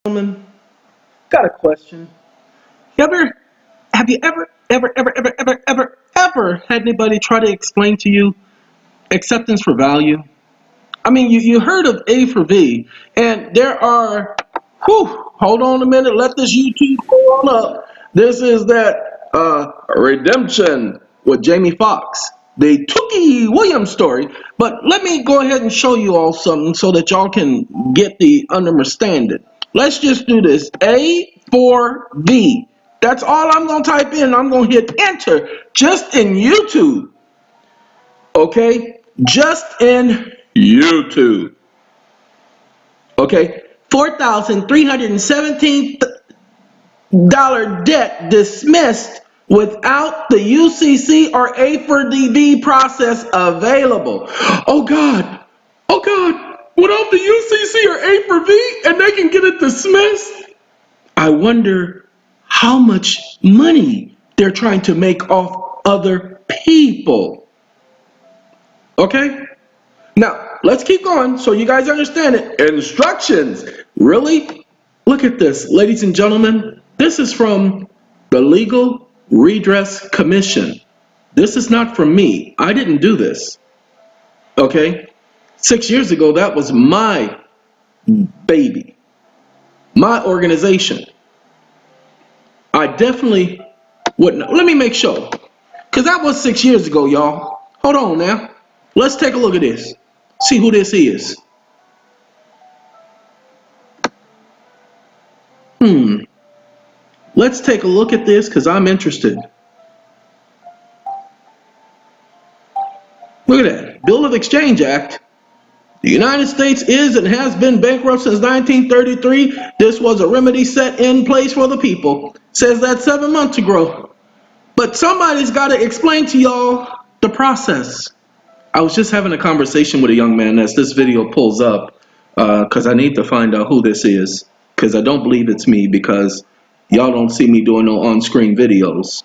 Gentlemen, got a question. Have you ever had anybody try to explain to you acceptance for value? I mean, you heard of A4V, and there are, hold on a minute, let this YouTube go on up. This is that Redemption with Jamie Foxx, the Tookie Williams story. But let me go ahead and show you all something so that y'all can get the understanding. Let's just do this. A4V. That's all I'm going to type in. I'm going to hit enter just in YouTube. Okay? Just in YouTube. Okay? $4,317 debt dismissed without the UCC or A4DB process available. Oh God. Oh God. Without the UCC or A4V and they can get it dismissed? I wonder how much money they're trying to make off other people. Okay? Now, let's keep going so you guys understand it. Instructions. Really? Look at this, ladies and gentlemen. This is from the Legal Redress Commission. This is not from me. I didn't do this. Okay? 6 years ago, that was my baby. My organization. I definitely wouldn't. Let me make sure. Because that was 6 years ago, y'all. Hold on now. Let's take a look at this. See who this is. Let's take a look at this because I'm interested. Look at that. Bill of Exchange Act. The United States is and has been bankrupt since 1933. This was a remedy set in place for the people. Says that 7 months ago. But somebody's got to explain to y'all the process. I was just having a conversation with a young man as this video pulls up because I need to find out who this is because I don't believe it's me because y'all don't see me doing no on-screen videos.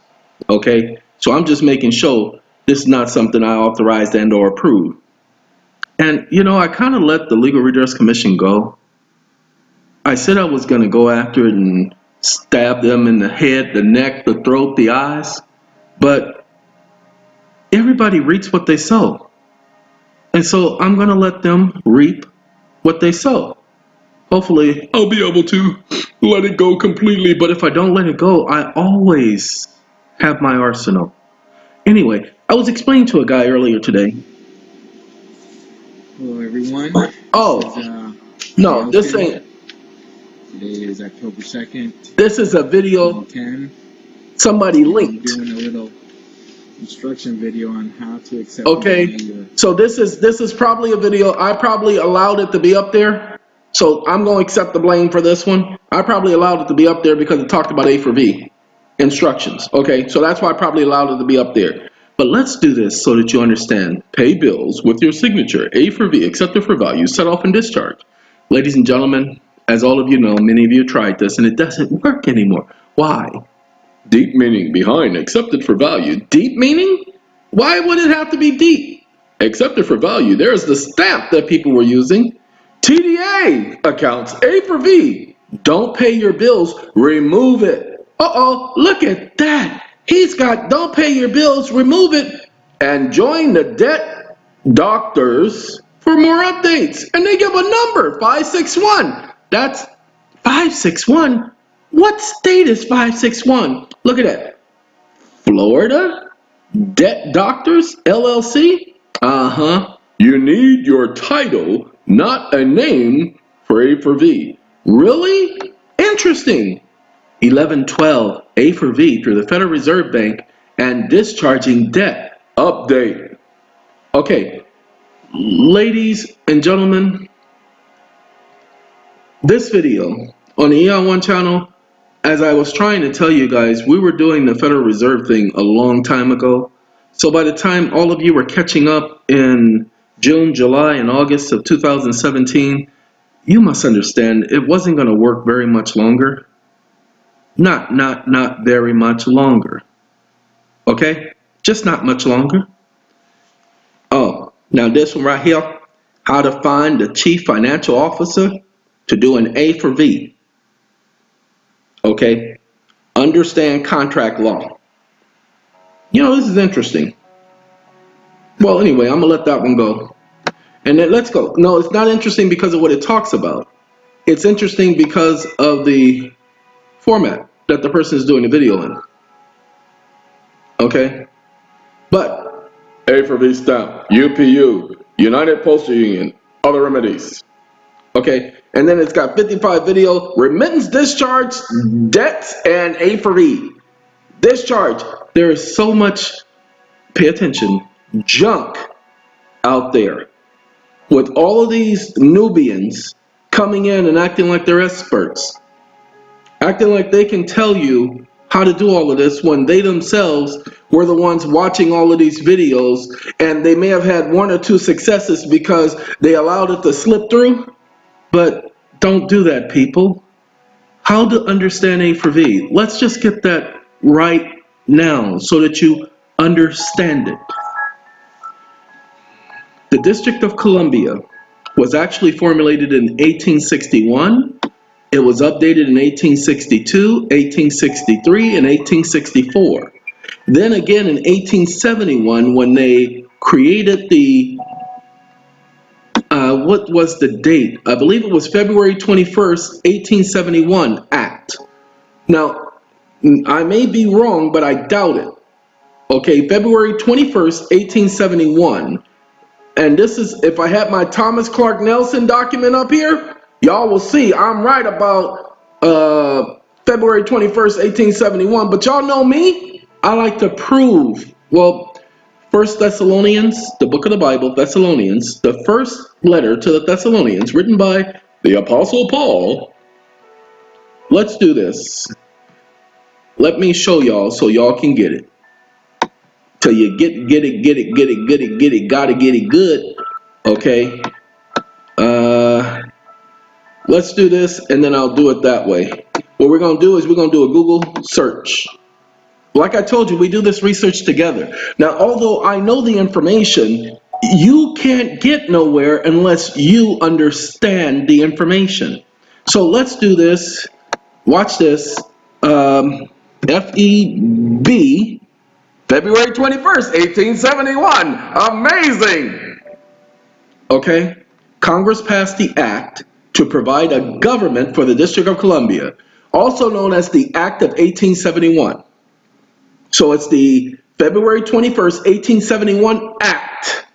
Okay? So I'm just making sure this is not something I authorized and or approved. And, you know, I kind of let the Legal Redress Commission go. I said I was going to go after it and stab them in the head, the neck, the throat, the eyes. But everybody reaps what they sow. And so I'm going to let them reap what they sow. Hopefully, I'll be able to let it go completely. But if I don't let it go, I always have my arsenal. Anyway, I was explaining to a guy earlier today. Hello, everyone. Oh, no, this ain't. Today is October 2nd. This is a video 10. somebody linked. I'm doing a little instruction video on how to accept. Okay, so this is probably a video. I probably allowed it to be up there. So I'm going to accept the blame for this one. I probably allowed it to be up there because it talked about A4V instructions. Okay, so that's why I probably allowed it to be up there. But let's do this so that you understand. Pay bills with your signature. A4V, accepted for value, set off and discharge. Ladies and gentlemen, as all of you know, many of you tried this and it doesn't work anymore. Why? Deep meaning behind accepted for value. Deep meaning? Why would it have to be deep? Accepted for value. There's the stamp that people were using. TDA accounts. A4V. Don't pay your bills. Remove it. Uh-oh. Look at that. He's got don't pay your bills. Remove it. And join the debt doctors for more updates. And they give a number. 561. That's 561. What state is 561? Look at that. Florida? Debt Doctors, LLC? Uh-huh. You need your title, not a name, for A4V. Really? Interesting. 1112, A4V through the Federal Reserve Bank and discharging debt. Update. Okay. Ladies and gentlemen, this video on the EON channel, as I was trying to tell you guys, we were doing the Federal Reserve thing a long time ago. So by the time all of you were catching up in June, July, and August of 2017, you must understand it wasn't going to work very much longer. Not very much longer. Okay? Just not much longer. Oh, now this one right here, how to find the Chief Financial Officer to do an A4V. Okay? Understand contract law. You know, this is interesting. Well, anyway, I'm gonna let that one go. And then let's go. No, it's not interesting because of what it talks about. It's interesting because of the format that the person is doing the video in. Okay? But A4V stamp, UPU, United Postal Union, other remedies. Okay, and then it's got 55 video, remittance, discharge, debts, and A4V. Discharge. There is so much, pay attention, junk out there with all of these Nubians coming in and acting like they're experts, acting like they can tell you how to do all of this when they themselves were the ones watching all of these videos, and they may have had one or two successes because they allowed it to slip through. But don't do that, people. How to understand A4V? Let's just get that right now so that you understand it. The District of Columbia was actually formulated in 1861. It was updated in 1862, 1863, and 1864. Then again in 1871 when they created the, what was the date? I believe it was February 21st, 1871 Act. Now, I may be wrong, but I doubt it. Okay, February 21st, 1871. And this is, if I had my Thomas Clark Nelson document up here, y'all will see I'm right about February 21st, 1871. But y'all know me, I like to prove. Well, First Thessalonians, the book of the Bible, Thessalonians, the first letter to the Thessalonians, written by the Apostle Paul. Let's do this. Let me show y'all so y'all can get it. Till you get it, gotta get it good. Okay. Let's do this and then I'll do it that way. What we're gonna do is we're gonna do a Google search. Like I told you, we do this research together. Now, although I know the information, you can't get nowhere unless you understand the information. So let's do this. Watch this. FEB, February 21st, 1871. Amazing. Okay. Congress passed the act to provide a government for the District of Columbia, also known as the Act of 1871. So it's the February 21st, 1871 Act.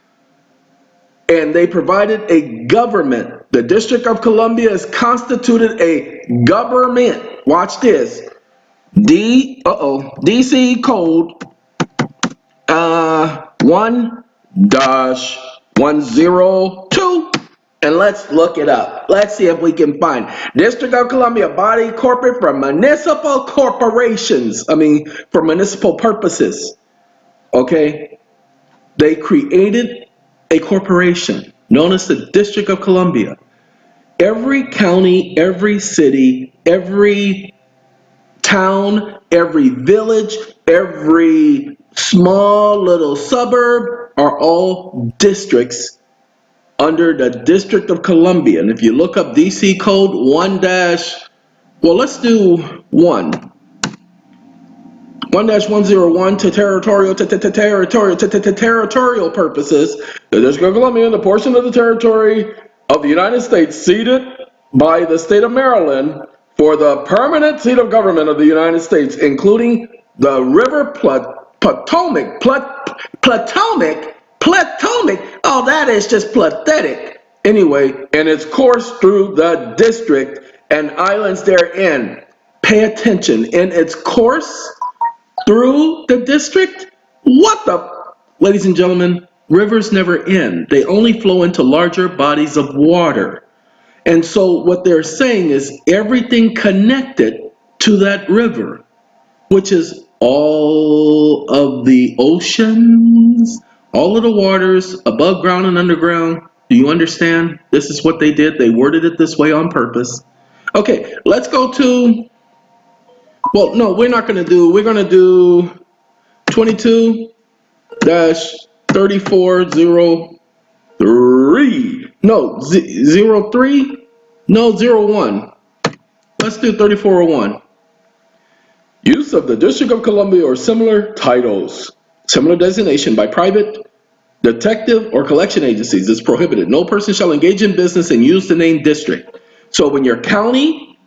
And they provided a government. The District of Columbia is constituted a government. Watch this. DC code 1-102. And let's look it up. Let's see if we can find District of Columbia body corporate for municipal corporations. For municipal purposes. Okay. They created a corporation known as the District of Columbia. Every county, every city, every town, every village, every small little suburb are all districts under the District of Columbia. And if you look up DC code let's do 1-101 to territorial purposes. The District of Columbia, the portion of the territory of the United States ceded by the state of Maryland for the permanent seat of government of the United States, including the River Potomac. Oh, that is just pathetic. Anyway, in its course through the district and islands therein. Pay attention. In its course through the district? What the? Ladies and gentlemen, rivers never end. They only flow into larger bodies of water. And so what they're saying is everything connected to that river, which is all of the oceans, all of the waters above ground and underground. Do you understand? This is what they did. They worded it this way on purpose. Okay, let's go to, well, no, we're going to do 22-3403. No, 03? No, 01. Let's do 3401. use of the District of Columbia or similar titles, similar designation by private, detective, or collection agencies is prohibited. No person shall engage in business and use the name district. So when your county,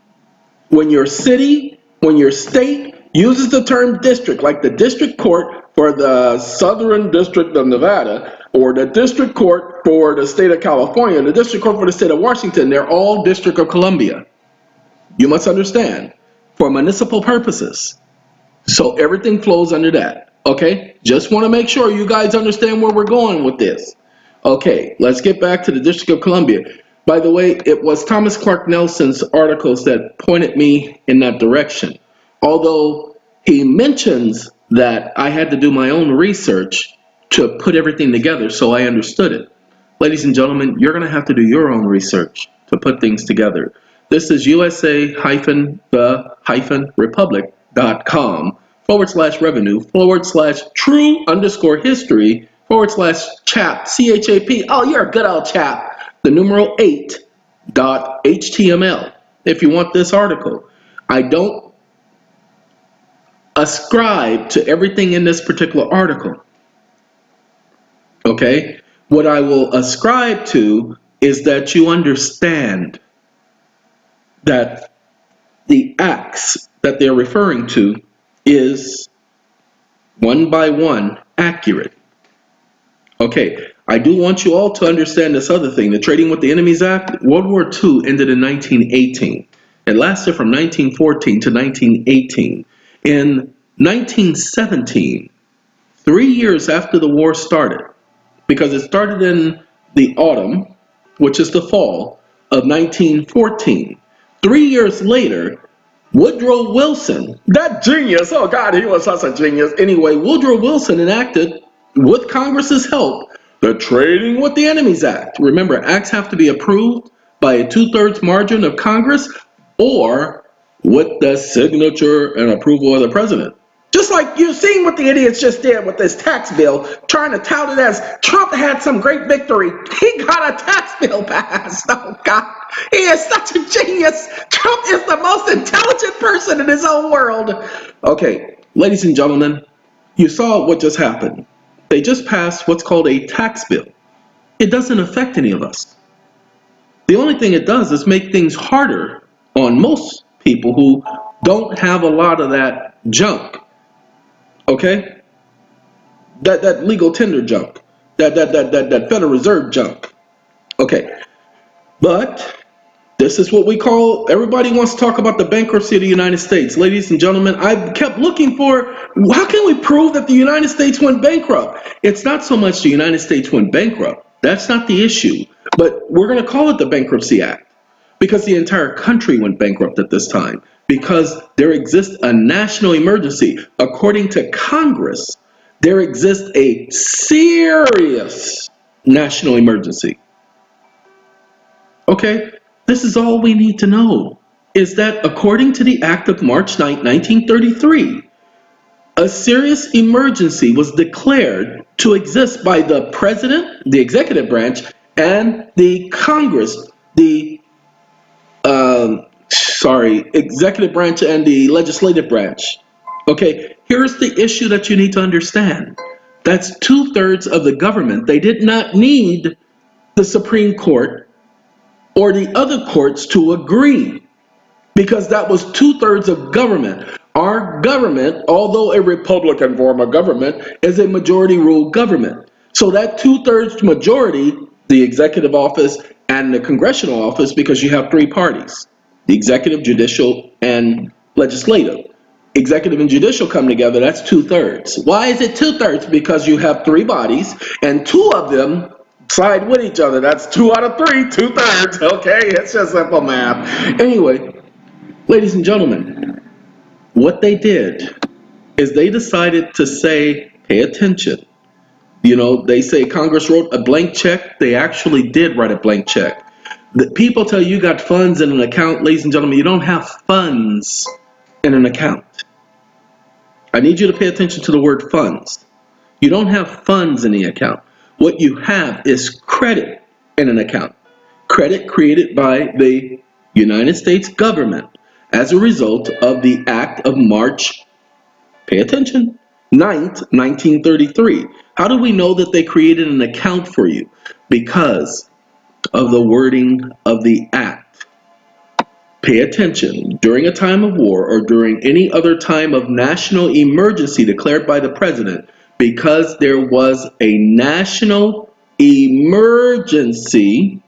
when your city, when your state uses the term district, like the district court for the Southern District of Nevada, or the district court for the state of California, the district court for the state of Washington, they're all District of Columbia. You must understand, for municipal purposes. So everything flows under that, okay? Just want to make sure you guys understand where we're going with this. Okay, let's get back to the District of Columbia. By the way, it was Thomas Clark Nelson's articles that pointed me in that direction. Although he mentions that I had to do my own research to put everything together so I understood it. Ladies and gentlemen, you're going to have to do your own research to put things together. This is USA-the-republic.com/revenue/true_history/chap, CHAP. Oh, you're a good old chap. The numeral 8.html. If you want this article, I don't ascribe to everything in this particular article. Okay? What I will ascribe to is that you understand that the acts that they're referring to is one by one accurate. Okay, I do want you all to understand this other thing. The Trading with the Enemies Act, World War II ended in 1918. It lasted from 1914 to 1918. In 1917, 3 years after the war started, because it started in the autumn, which is the fall of 1914. 3 years later, Woodrow Wilson, that genius, oh God, he was such a genius. Anyway, Woodrow Wilson enacted, with Congress's help, the Trading with the Enemies Act. Remember, acts have to be approved by a 2/3 margin of Congress or with the signature and approval of the president. Just like you've seen what the idiots just did with this tax bill, trying to tout it as Trump had some great victory. He got a tax bill passed. Oh God, he is such a genius. Trump is the most intelligent person in his own world. Okay, ladies and gentlemen, you saw what just happened. They just passed what's called a tax bill. It doesn't affect any of us. The only thing it does is make things harder on most people who don't have a lot of that junk. Okay, that legal tender junk, that Federal Reserve junk. Okay, but this is what we call, everybody wants to talk about the bankruptcy of the United States. Ladies and gentlemen, I kept looking for, how can we prove that the United States went bankrupt? It's not so much the United States went bankrupt. That's not the issue. But we're going to call it the Bankruptcy Act because the entire country went bankrupt at this time. Because there exists a national emergency. According to Congress, there exists a serious national emergency. Okay, this is all we need to know, is that according to the Act of March 9, 1933, a serious emergency was declared to exist by the President, the executive branch, and the Congress, the executive branch and the legislative branch. Okay, here's the issue that you need to understand. That's 2/3 of the government. They did not need the Supreme Court or the other courts to agree because that was 2/3 of government. Our government, although a Republican form of government, is a majority rule government. So that 2/3 majority, the executive office and the congressional office, because you have three parties, the executive, judicial, and legislative. Executive and judicial come together, that's 2/3. Why is it 2/3? Because you have three bodies and two of them side with each other. That's 2 out of 3, 2/3. Okay, it's just simple math. Anyway, ladies and gentlemen, what they did is they decided to say, pay attention. You know, they say Congress wrote a blank check. They actually did write a blank check. The people tell you got funds in an account. Ladies and gentlemen, you don't have funds in an account. I need you to pay attention to the word funds. You don't have funds in the account. What you have is credit in an account. Credit created by the United States government as a result of the Act of March Pay attention. 9th, 1933. How do we know that they created an account for you? Because of the wording of the act. Pay attention. During a time of war or during any other time of national emergency declared by the president, because there was a national emergency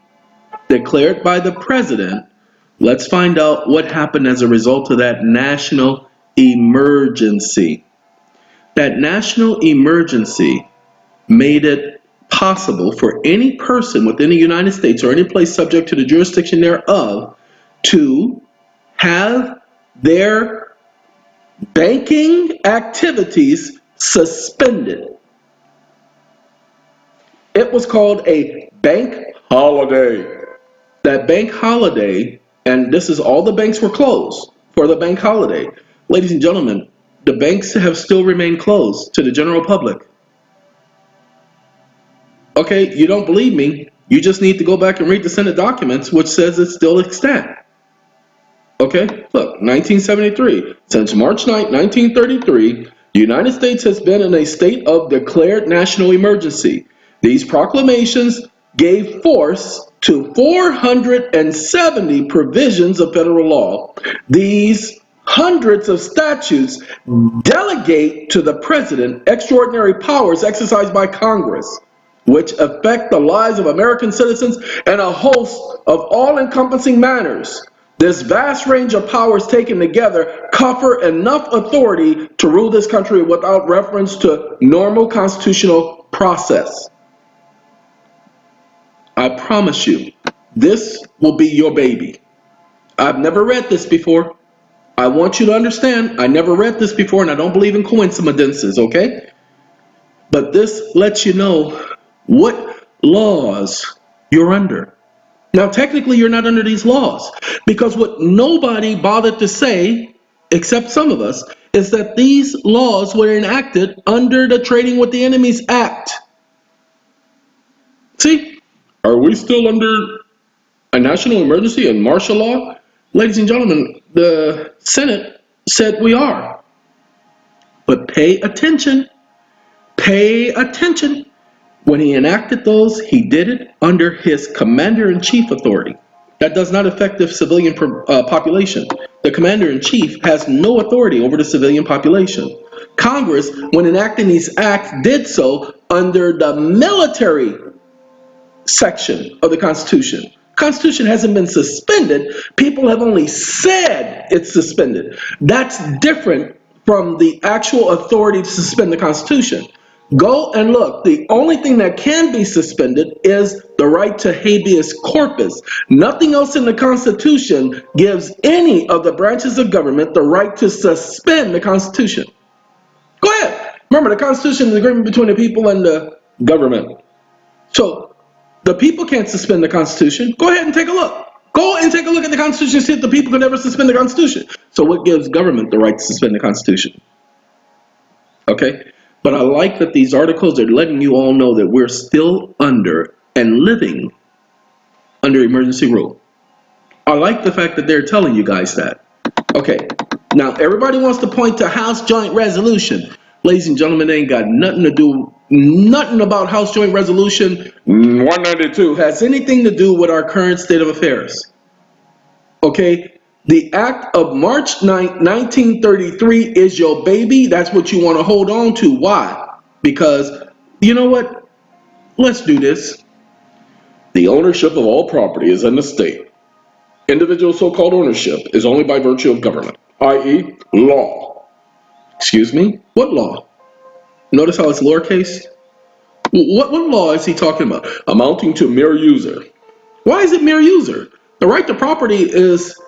declared by the president, let's find out what happened as a result of that national emergency. That national emergency made it possible for any person within the United States or any place subject to the jurisdiction thereof to have their banking activities suspended. It was called a bank holiday. That bank holiday, and this is all the banks were closed for the bank holiday. Ladies and gentlemen, the banks have still remained closed to the general public. Okay, you don't believe me, you just need to go back and read the Senate documents, which says it's still extant. Okay, look, 1973. Since March 9, 1933, the United States has been in a state of declared national emergency. These proclamations gave force to 470 provisions of federal law. These hundreds of statutes delegate to the president extraordinary powers exercised by Congress, which affect the lives of American citizens in a host of all-encompassing manners. This vast range of powers taken together cover enough authority to rule this country without reference to normal constitutional process. I promise you, this will be your baby. I've never read this before. I want you to understand, I never read this before, and I don't believe in coincidences, okay? But this lets you know what laws you're under. Now, technically, you're not under these laws, because what nobody bothered to say, except some of us, is that these laws were enacted under the Trading with the Enemies Act. See, are we still under a national emergency and martial law? Ladies and gentlemen, the Senate said we are. But pay attention. Pay attention. When he enacted those, he did it under his commander-in-chief authority. That does not affect the civilian population. The commander-in-chief has no authority over the civilian population. Congress, when enacting these acts, did so under the military section of the Constitution. Constitution hasn't been suspended. People have only said it's suspended. That's different from the actual authority to suspend the Constitution. Go and look. The only thing that can be suspended is the right to habeas corpus. Nothing else in the Constitution gives any of the branches of government the right to suspend the Constitution. Go ahead. Remember, the Constitution is the agreement between the people and the government. So the people can't suspend the Constitution. Go ahead and take a look. Go and take a look at the Constitution and see if the people can ever suspend the Constitution. So what gives government the right to suspend the Constitution? Okay? But I like that these articles are letting you all know that we're still under and living under emergency rule. I like the fact that they're telling you guys that. Okay, now everybody wants to point to House Joint Resolution. Ladies and gentlemen, they ain't got nothing to do, nothing about House Joint Resolution 192 has anything to do with our current state of affairs. Okay? The act of March 9, 1933 is your baby. That's what you want to hold on to. Why? Because, you know what? Let's do this. The ownership of all property is in the state. Individual so-called ownership is only by virtue of government, i.e. law. Excuse me? What law? Notice how it's lowercase? What law is he talking about? Amounting to mere user. Why is it mere user? The right to property is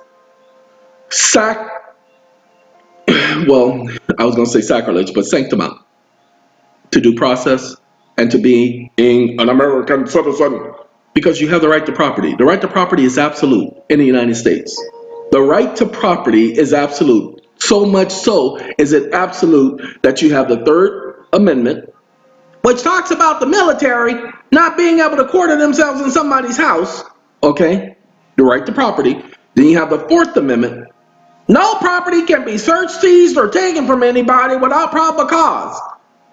well, I was going to say sacrilege, but sanctimount. To due process and to being an American citizen. Because you have the right to property. The right to property is absolute in the United States. The right to property is absolute. So much so is it absolute that you have the Third Amendment, which talks about the military not being able to quarter themselves in somebody's house. Okay? The right to property. Then you have the Fourth Amendment, No property can be searched, seized, or taken from anybody without probable cause.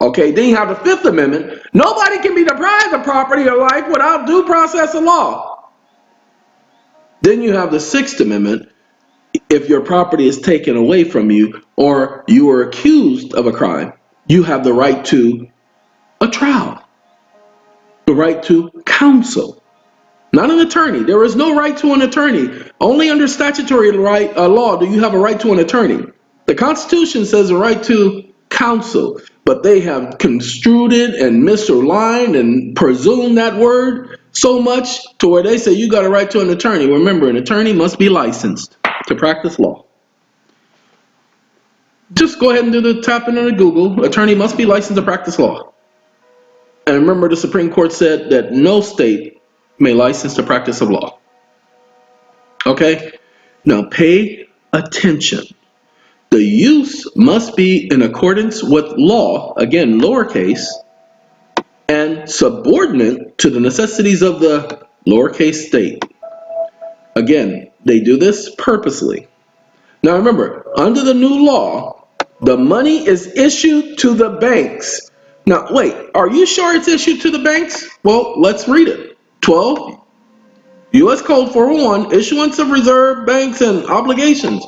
Okay, then you have the Fifth Amendment. Nobody can be deprived of property or life without due process of law. Then you have the Sixth Amendment. If your property is taken away from you or you are accused of a crime, you have the right to a trial, the right to counsel, not an attorney. There is no right to an attorney. Only under statutory law do you have a right to an attorney. The Constitution says a right to counsel, but they have construed it and misaligned and presumed that word so much to where they say you got a right to an attorney. Remember, an attorney must be licensed to practice law. Just go ahead and do the tapping on the Google. Attorney must be licensed to practice law. And remember, the Supreme Court said that no state may license the practice of law. Okay? Now pay attention. The use must be in accordance with law, again, lowercase, and subordinate to the necessities of the lowercase state. Again, they do this purposely. Now remember, under the new law, the money is issued to the banks. Now wait, are you sure it's issued to the banks? Well, let's read it. 12 U.S. Code 401, issuance of reserve banks and obligations.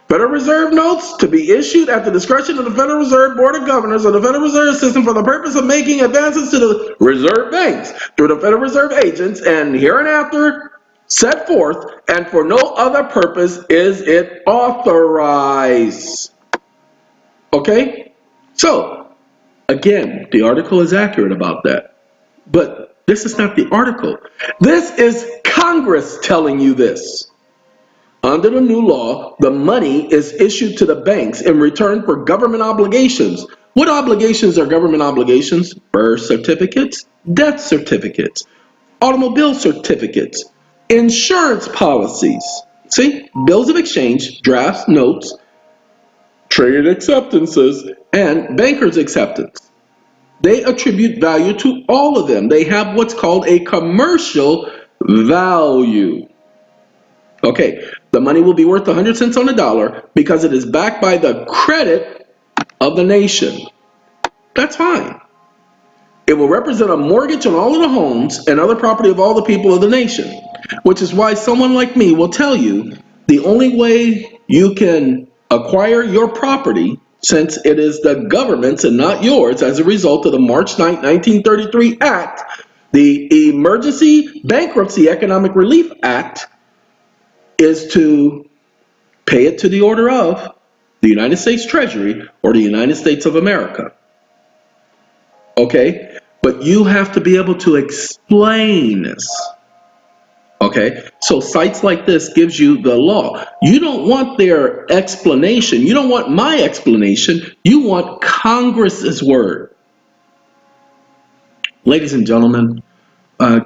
Federal Reserve notes to be issued at the discretion of the Federal Reserve Board of Governors of the Federal Reserve System for the purpose of making advances to the reserve banks through the Federal Reserve agents and hereinafter set forth, and for no other purpose is it authorized. Okay? So, again, the article is accurate about that. But this is not the article. This is Congress telling you this. Under the new law, the money is issued to the banks in return for government obligations. What obligations are government obligations? Birth certificates, death certificates, automobile certificates, insurance policies. See? Bills of exchange, drafts, notes, trade acceptances, and banker's acceptance. They attribute value to all of them. They have what's called a commercial value. Okay, the money will be worth 100 cents on the dollar because it is backed by the credit of the nation. That's fine. It will represent a mortgage on all of the homes and other property of all the people of the nation, which is why someone like me will tell you the only way you can acquire your property, since it is the government's and not yours as a result of the March 9, 1933 Act, the Emergency Bankruptcy Economic Relief Act, is to pay it to the order of the United States Treasury or the United States of America. Okay? But you have to be able to explain this. Okay? So sites like this gives you the law. You don't want their explanation. You don't want my explanation. You want Congress's word. Ladies and gentlemen,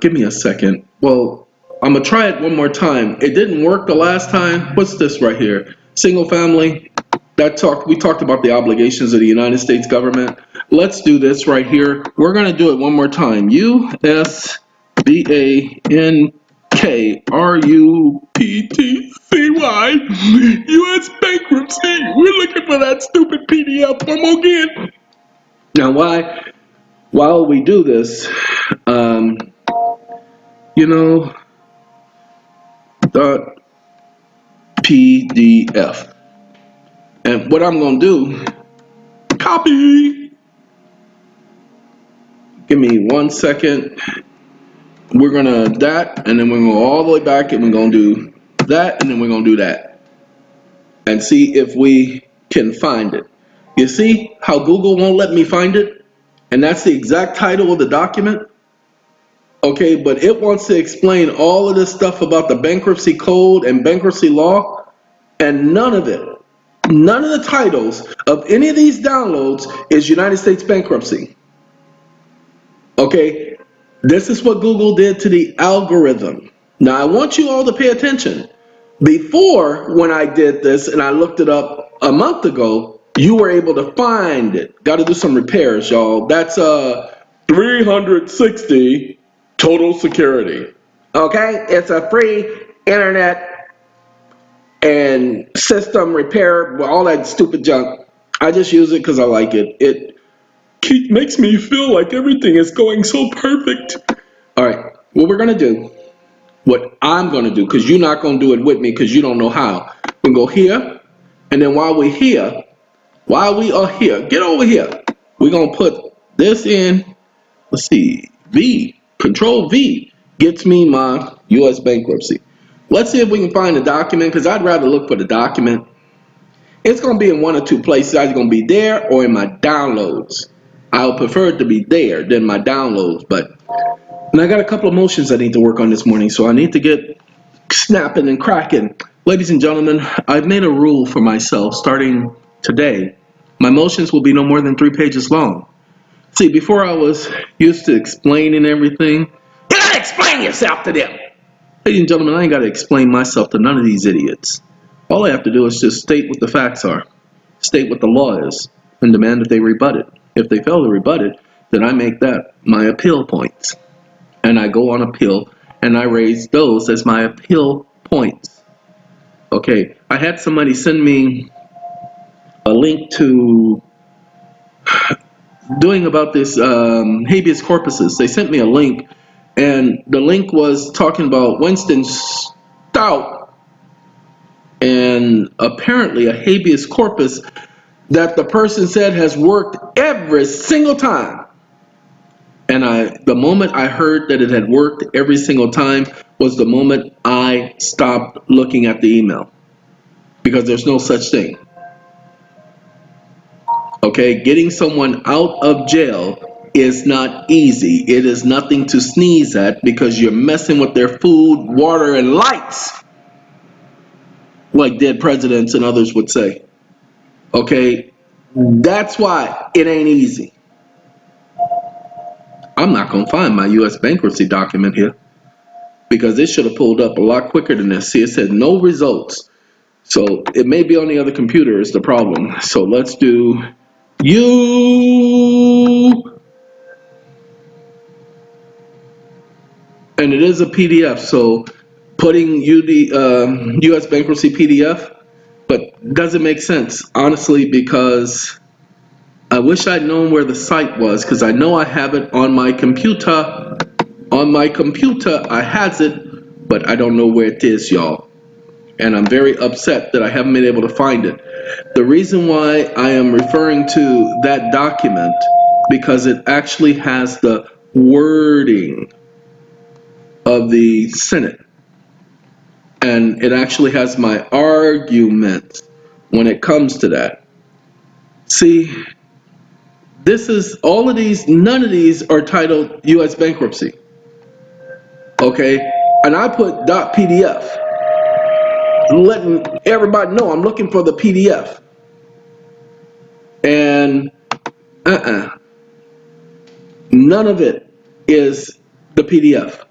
give me a second. Well, I'm going to try it one more time. It didn't work the last time. What's this right here? Single family. We talked about the obligations of the United States government. Let's do this right here. We're going to do it one more time. U.S.B.A.N.K.R.U.P.T.C.Y. U.S. Bankruptcy. We're looking for that stupid PDF one more again. Now, while we do this, .pdf. And what I'm going to do, copy. Give me 1 second. We're going to that, and then we're going to go all the way back, and we're going to do that, and then we're going to do that. And see if we can find it. You see how Google won't let me find it? And that's the exact title of the document? Okay, but it wants to explain all of this stuff about the bankruptcy code and bankruptcy law, and none of it, none of the titles of any of these downloads is United States bankruptcy. Okay, this is what Google did to the algorithm. Now I want you all to pay attention. Before, when I did this and I looked it up a month ago, you were able to find it. Got to do some repairs, y'all. That's 360 total security. Okay, it's a free internet and system repair, all that stupid junk. I just use it because I like it. It makes me feel like everything is going so perfect. All right, what we're going to do, what I'm going to do, because you're not going to do it with me because you don't know how. We're going to go here, and then while we are here, get over here. We're going to put this in, let's see, V, Control V, gets me my U.S. bankruptcy. Let's see if we can find a document, because I'd rather look for the document. It's going to be in one or two places. Either going to be there or in my downloads. I would prefer it to be there than my downloads, and I got a couple of motions I need to work on this morning, so I need to get snapping and cracking. Ladies and gentlemen, I've made a rule for myself starting today. My motions will be no more than 3 pages long. See, before I was used to explaining everything. You gotta explain yourself to them! Ladies and gentlemen, I ain't gotta explain myself to none of these idiots. All I have to do is just state what the facts are, state what the law is, and demand that they rebut it. If they fail to rebut it, then I make that my appeal points. And I go on appeal, and I raise those as my appeal points. Okay, I had somebody send me a link to doing about this habeas corpuses. They sent me a link, and the link was talking about Winston Stout and apparently a habeas corpus that the person said has worked every single time. And the moment I heard that it had worked every single time was the moment I stopped looking at the email, because there's no such thing. Okay, getting someone out of jail is not easy. It is nothing to sneeze at, because you're messing with their food, water, and lights, like dead presidents and others would say. Okay, that's why it ain't easy. I'm not going to find my U.S. bankruptcy document here, because it should have pulled up a lot quicker than this. See, it said no results. So it may be on the other computer is the problem. So let's do and it is a PDF. So putting U.S. bankruptcy PDF, but doesn't make sense, honestly, because I wish I'd known where the site was, because I know I have it on my computer. On my computer, I has it, but I don't know where it is, y'all. And I'm very upset that I haven't been able to find it. The reason why I am referring to that document, because it actually has the wording of the Senate. And it actually has my argument when it comes to that. See, this is all of these, none of these are titled U.S. bankruptcy. Okay, and I put .pdf, letting everybody know I'm looking for the PDF. And none of it is the PDF.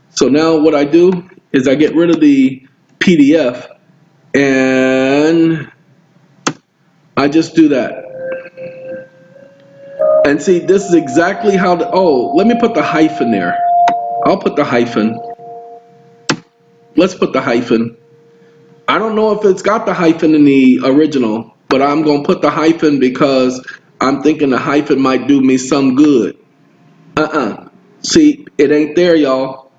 So now what I do is I get rid of the PDF, and I just do that. And see, this is exactly how let me put the hyphen there. I'll put the hyphen. Let's put the hyphen. I don't know if it's got the hyphen in the original, but I'm going to put the hyphen because I'm thinking the hyphen might do me some good. See, it ain't there, y'all.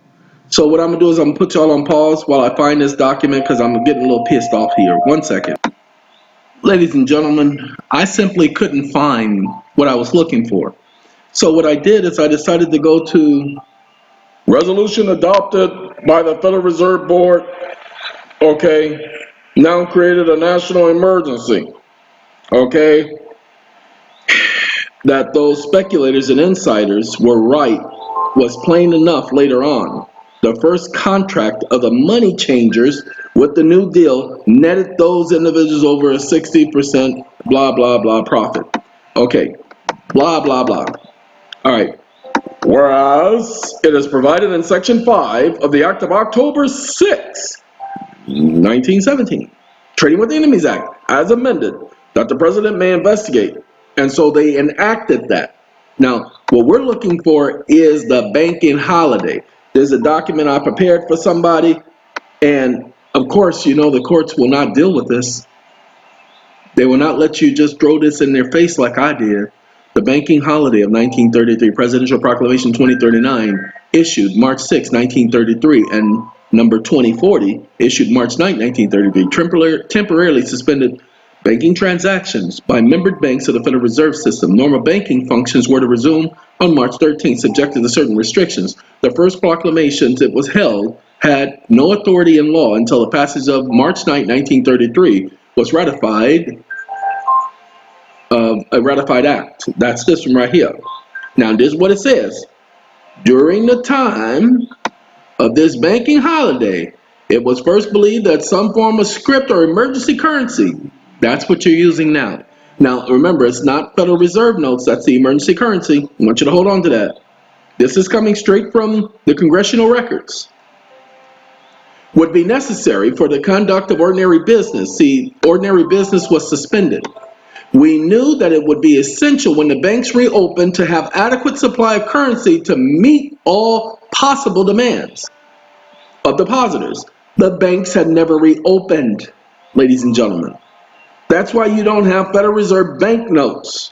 So what I'm going to do is I'm going to put y'all on pause while I find this document, because I'm getting a little pissed off here. 1 second. Ladies and gentlemen, I simply couldn't find what I was looking for. So what I did is I decided to go to resolution adopted by the Federal Reserve Board, okay, now created a national emergency, okay, that those speculators and insiders were right was plain enough later on. The first contract of the money changers with the New Deal netted those individuals over a 60% blah, blah, blah profit. Okay, blah, blah, blah. All right. Whereas it is provided in Section 5 of the Act of October 6, 1917, Trading with Enemies Act, as amended, that the President may investigate. And so they enacted that. Now, what we're looking for is the banking holiday. There's a document I prepared for somebody, and Of course, you know the courts will not deal with this. They will not let you just throw this in their face like I did. The banking holiday of 1933, Presidential Proclamation 2039, issued March 6, 1933, and number 2040, issued March 9, 1933, temporarily suspended banking transactions by membered banks of the Federal Reserve System. Normal banking functions were to resume on March 13, subjected to certain restrictions. The first proclamations it was held had no authority in law until the passage of March 9, 1933 was ratified, a ratified act. That's this one right here. Now, this is what it says. During the time of this banking holiday, it was first believed that some form of script or emergency currency, that's what you're using now. Now, remember, it's not Federal Reserve notes, that's the emergency currency. I want you to hold on to that. This is coming straight from the congressional records. Would be necessary for the conduct of ordinary business. See, ordinary business was suspended. We knew that it would be essential when the banks reopened to have adequate supply of currency to meet all possible demands of depositors. The banks had never reopened, ladies and gentlemen. That's why you don't have Federal Reserve bank notes,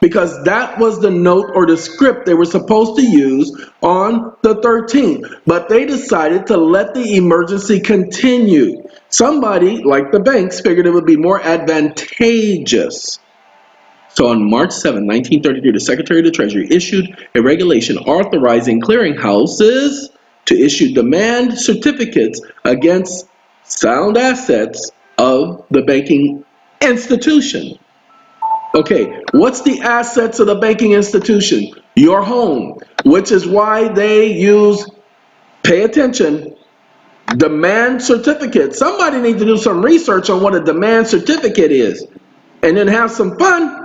because that was the note or the script they were supposed to use on the 13th. But they decided to let the emergency continue. Somebody, like the banks, figured it would be more advantageous. So on March 7, 1933, the Secretary of the Treasury issued a regulation authorizing clearinghouses to issue demand certificates against sound assets of the banking institution. Okay, what's the assets of the banking institution? Your home, which is why they use, pay attention, demand certificate. Somebody needs to do some research on what a demand certificate is and then have some fun.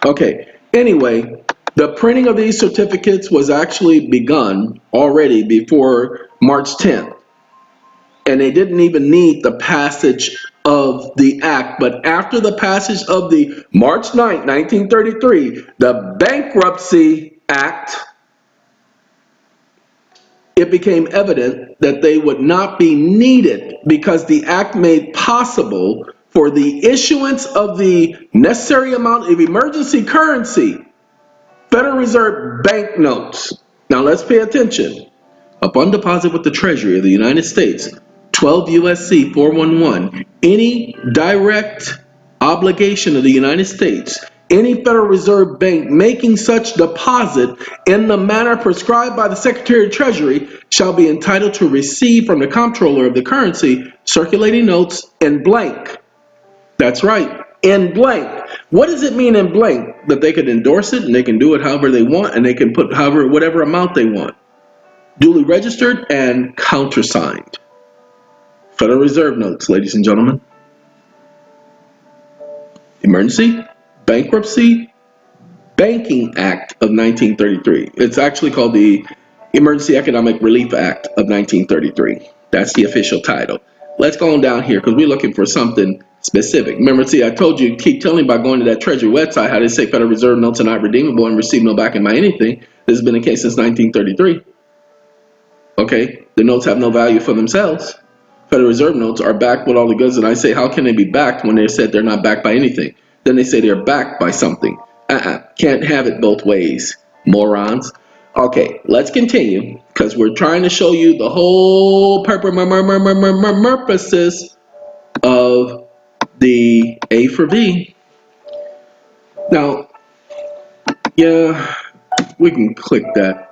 Okay, anyway, the printing of these certificates was actually begun already before March 10th. And they didn't even need the passage of the act. But after the passage of the March 9th, 1933, the Bankruptcy Act, it became evident that they would not be needed because the act made possible for the issuance of the necessary amount of emergency currency, Federal Reserve banknotes. Now let's pay attention. Upon deposit with the Treasury of the United States, 12 U.S.C. 411, any direct obligation of the United States, any Federal Reserve bank making such deposit in the manner prescribed by the Secretary of Treasury shall be entitled to receive from the comptroller of the currency circulating notes in blank. That's right, in blank. What does it mean in blank? That they can endorse it and they can do it however they want and they can put whatever amount they want. Duly registered and countersigned. Federal Reserve notes, ladies and gentlemen. Emergency Bankruptcy Banking Act of 1933. It's actually called the Emergency Economic Relief Act of 1933. That's the official title. Let's go on down here because we're looking for something specific. Remember, see, I told you, keep telling you about going to that Treasury website how they say Federal Reserve notes are not redeemable and receive no backing by anything. This has been the case since 1933. Okay, the notes have no value for themselves. Federal Reserve notes are backed with all the goods, and I say, how can they be backed when they said they're not backed by anything? Then they say they're backed by something. Can't have it both ways, morons. Okay, let's continue, because we're trying to show you the whole purposes of the A4V. Now, yeah, we can click that.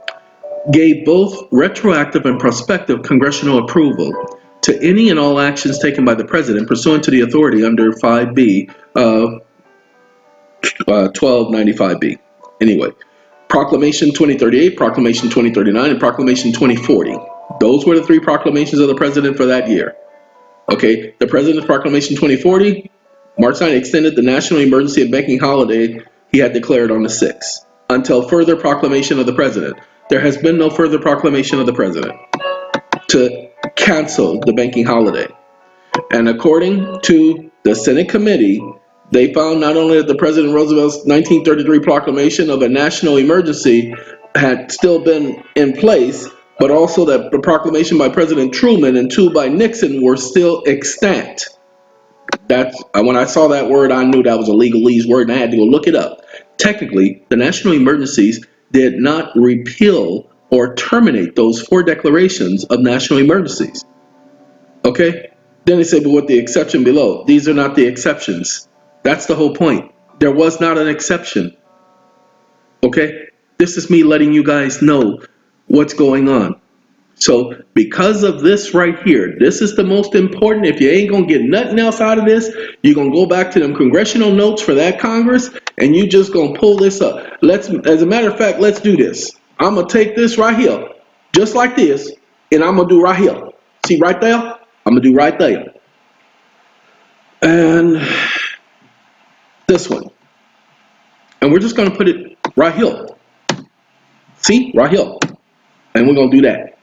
Gave both retroactive and prospective congressional approval to any and all actions taken by the President pursuant to the authority under 5B of 1295B. Anyway, Proclamation 2038, Proclamation 2039, and Proclamation 2040. Those were the three proclamations of the President for that year. Okay, the President's Proclamation 2040, March 9 extended the national emergency and banking holiday he had declared on the 6th until further proclamation of the President. There has been no further proclamation of the President to cancel the banking holiday. And according to the Senate committee, they found not only that the President Roosevelt's 1933 proclamation of a national emergency had still been in place, but also that the proclamation by President Truman and two by Nixon were still extant. That's when I saw that word, I knew that was a legalese word, and I had to go look it up. Technically, the national emergencies did not repeal or terminate those 4 declarations of national emergencies. Okay? Then they say, but with the exception below. These are not the exceptions. That's the whole point. There was not an exception. Okay? This is me letting you guys know what's going on. So because of this right here, this is the most important. If you ain't gonna get nothing else out of this, you're gonna go back to them congressional notes for that Congress, and you just gonna pull this up. As a matter of fact, let's do this. I'm gonna take this right here, just like this, and I'm gonna do right here. See right there? I'm gonna do right there. And this one. And we're just gonna put it right here. See? Right here. And we're gonna do that.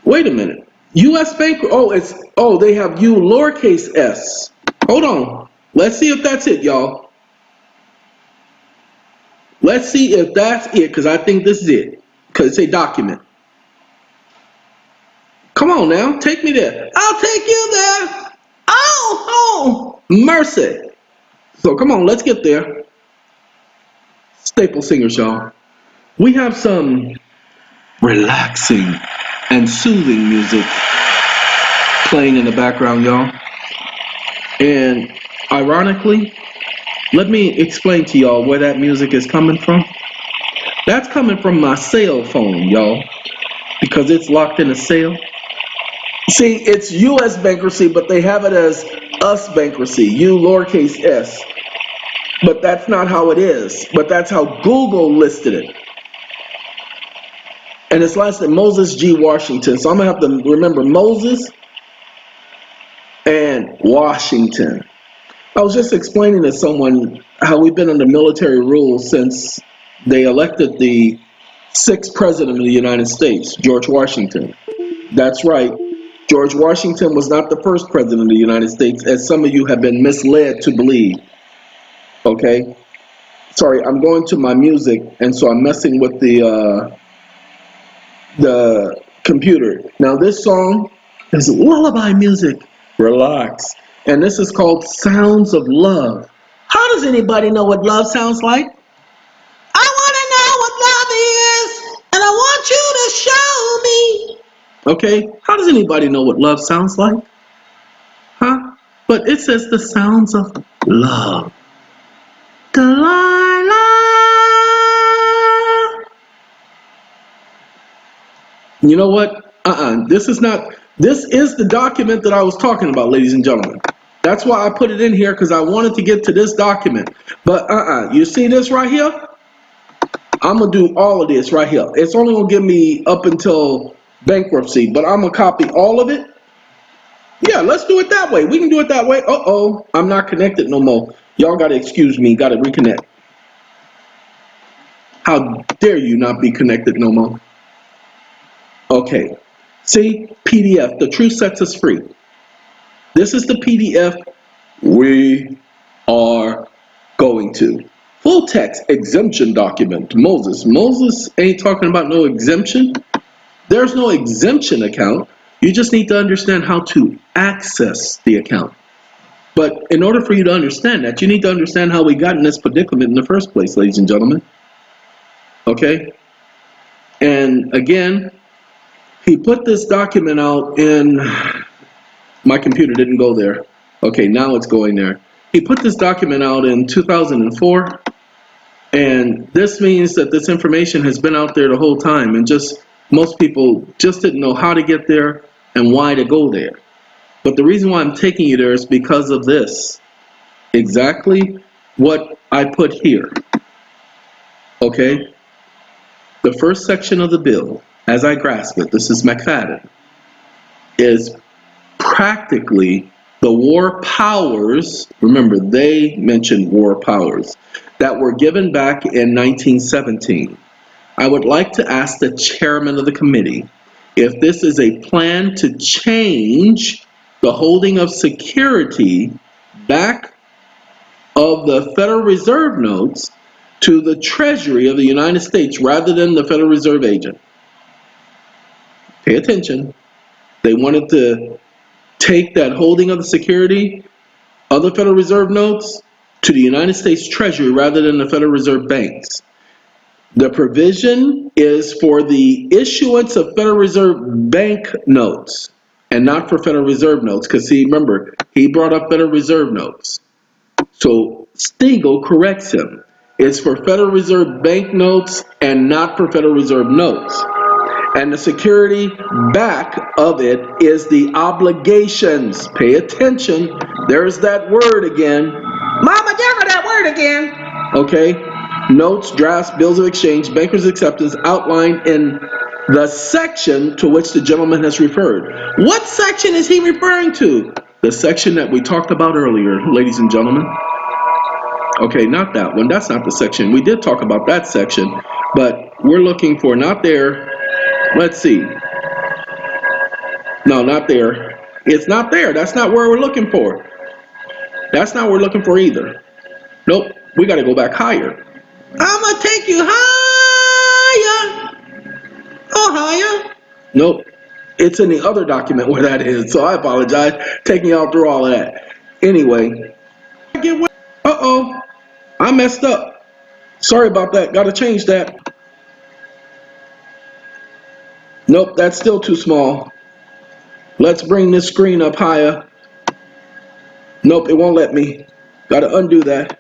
Wait a minute. U.S. Bank, they have U lowercase s. Hold on. Let's see if that's it, y'all. Let's see if that's it, because I think this is it. Because it's a document. Come on now, take me there. I'll take you there. Oh, mercy. So come on, let's get there. Staple singers, y'all. We have some relaxing and soothing music playing in the background, y'all. And ironically, let me explain to y'all where that music is coming from. That's coming from my cell phone, y'all, because it's locked in a cell. See, it's U.S. bankruptcy, but they have it as us bankruptcy, U lowercase s. But that's not how it is. But that's how Google listed it. And it's last name Moses G. Washington. So I'm going to have to remember Moses and Washington. I was just explaining to someone how we've been under military rule since they elected the 6th president of the United States, George Washington. That's right. George Washington was not the first president of the United States, as some of you have been misled to believe. Okay? Sorry, I'm going to my music, and so I'm messing with the computer. Now this song is lullaby music. Relax. And this is called Sounds of Love. How does anybody know what love sounds like? I want to know what love is, and I want you to show me. Okay, how does anybody know what love sounds like? Huh? But it says the sounds of love. Delilah. You know what? This is the document that I was talking about, ladies and gentlemen. That's why I put it in here, because I wanted to get to this document. But you see this right here? I'm going to do all of this right here. It's only going to give me up until bankruptcy, but I'm going to copy all of it. Yeah, let's do it that way. We can do it that way. Uh-oh, I'm not connected no more. Y'all got to excuse me. Got to reconnect. How dare you not be connected no more? Okay. See, PDF, the truth sets us free. This is the PDF we are going to. Full text exemption document. Moses ain't talking about no exemption. There's no exemption account. You just need to understand how to access the account. But in order for you to understand that, you need to understand how we got in this predicament in the first place, ladies and gentlemen. Okay? And again, he put this document out in, my computer didn't go there. Okay, now it's going there. He put this document out in 2004, and this means that this information has been out there the whole time, and just most people just didn't know how to get there and why to go there. But the reason why I'm taking you there is because of this. Exactly what I put here. Okay? The first section of the bill, as I grasp it, this is McFadden, is practically the war powers, remember they mentioned war powers, that were given back in 1917. I would like to ask the chairman of the committee if this is a plan to change the holding of security back of the Federal Reserve notes to the Treasury of the United States rather than the Federal Reserve agent. Pay attention. They wanted to take that holding of the security of the Federal Reserve notes to the United States Treasury rather than the Federal Reserve banks. The provision is for the issuance of Federal Reserve bank notes and not for Federal Reserve notes, because see, remember, he brought up Federal Reserve notes. So Stiegel corrects him. It's for Federal Reserve bank notes and not for Federal Reserve notes. And the security back of it is the obligations. Pay attention. There's that word again. Mama, there go that word again. Okay. Notes, drafts, bills of exchange, banker's acceptance outlined in the section to which the gentleman has referred. What section is he referring to? The section that we talked about earlier, ladies and gentlemen. Okay, not that one. That's not the section. We did talk about that section, but we're looking for not there. Let's see. No, not there. It's not there. That's not where we're looking for. That's not what we're looking for either. Nope. We got to go back higher. I'm going to take you higher. Oh, higher. Nope. It's in the other document where that is. So I apologize. Taking y'all through all of that. Anyway. Uh-oh. I messed up. Sorry about that. Got to change that. Nope. That's still too small. Let's bring this screen up higher. Nope, it won't let me. Gotta undo that.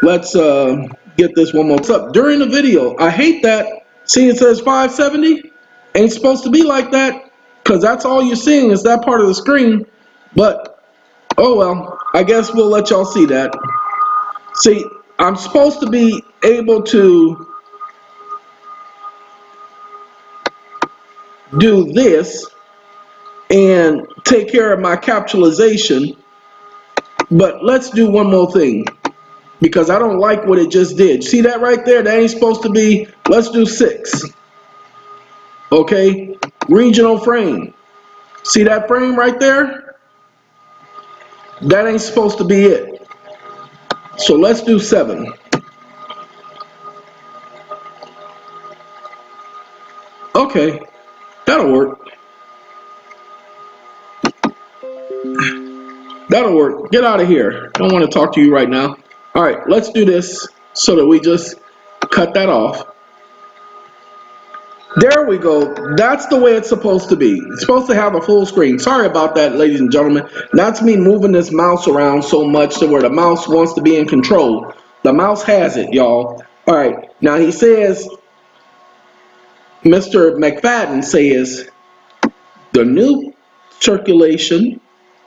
Let's get this one more. What's up? During the video, I hate that. See, it says 570. Ain't supposed to be like that, because that's all you're seeing is that part of the screen. But, oh well, I guess we'll let y'all see that. See, I'm supposed to be able to do this and take care of my capitalization, but let's do one more thing because I don't like what it just did. See that right there? That ain't supposed to be. Let's do 6. Okay, regional frame. See that frame right there? That ain't supposed to be it. So let's do 7. Okay, that'll work. That'll work. Get out of here. Don't want to talk to you right now. All right, let's do this so that we just cut that off. There we go. That's the way it's supposed to be. It's supposed to have a full screen. Sorry about that, ladies and gentlemen. That's me moving this mouse around so much to where the mouse wants to be in control. The mouse has it, y'all. All right, now he says, Mr. McFadden says, the new circulation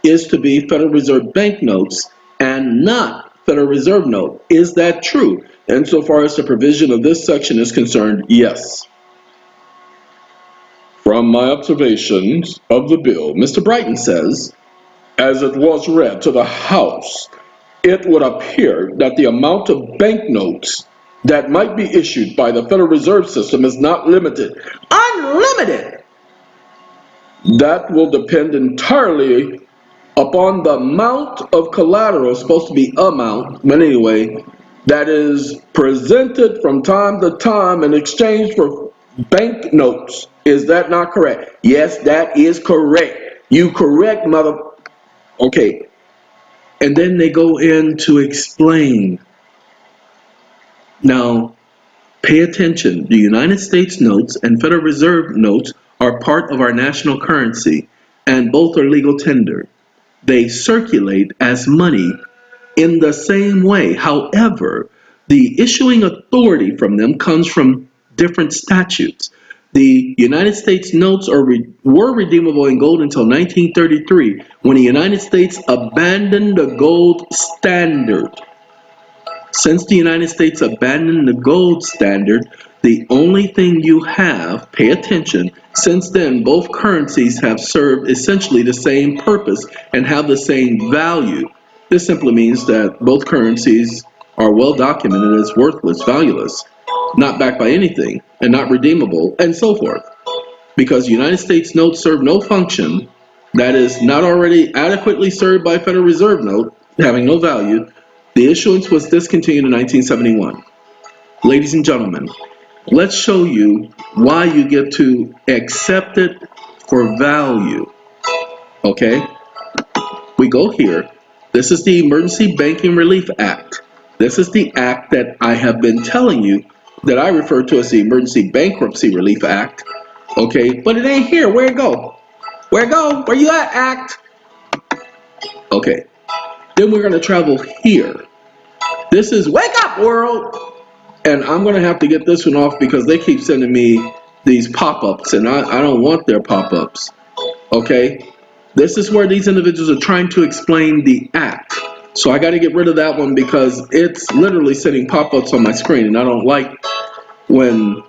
is to be Federal Reserve banknotes and not Federal Reserve note. Is that true? Insofar as the provision of this section is concerned, yes. From my observations of the bill, Mr. Brighton says, as it was read to the House, it would appear that the amount of banknotes that might be issued by the Federal Reserve System is not limited. Unlimited! That will depend entirely upon the amount of collateral, supposed to be amount, but anyway, that is presented from time to time in exchange for banknotes. Is that not correct? Yes, that is correct. You correct, mother. Okay. And then they go in to explain. Now, pay attention. The United States notes and Federal Reserve notes are part of our national currency, and both are legal tender. They circulate as money in the same way. However, the issuing authority from them comes from different statutes. The United States notes were redeemable in gold until 1933, when the United States abandoned the gold standard. Since the United States abandoned the gold standard, the only thing you have, pay attention, since then both currencies have served essentially the same purpose and have the same value. This simply means that both currencies are well documented as worthless, valueless, not backed by anything, and not redeemable, and so forth. Because United States notes serve no function that is not already adequately served by Federal Reserve note, having no value, The issuance was discontinued in 1971. Ladies and gentlemen, let's show you why you get to accept it for value. Okay? We go here. This is the Emergency Banking Relief Act. This is the act that I have been telling you that I refer to as the Emergency Bankruptcy Relief Act. Okay? But it ain't here. Where it go? Where it go? Where you at, Act? Okay. Then we're going to travel here. This is Wake Up World! And I'm going to have to get this one off because they keep sending me these pop-ups, and I don't want their pop-ups. Okay? This is where these individuals are trying to explain the act. So I got to get rid of that one because it's literally sending pop-ups on my screen, and I don't like when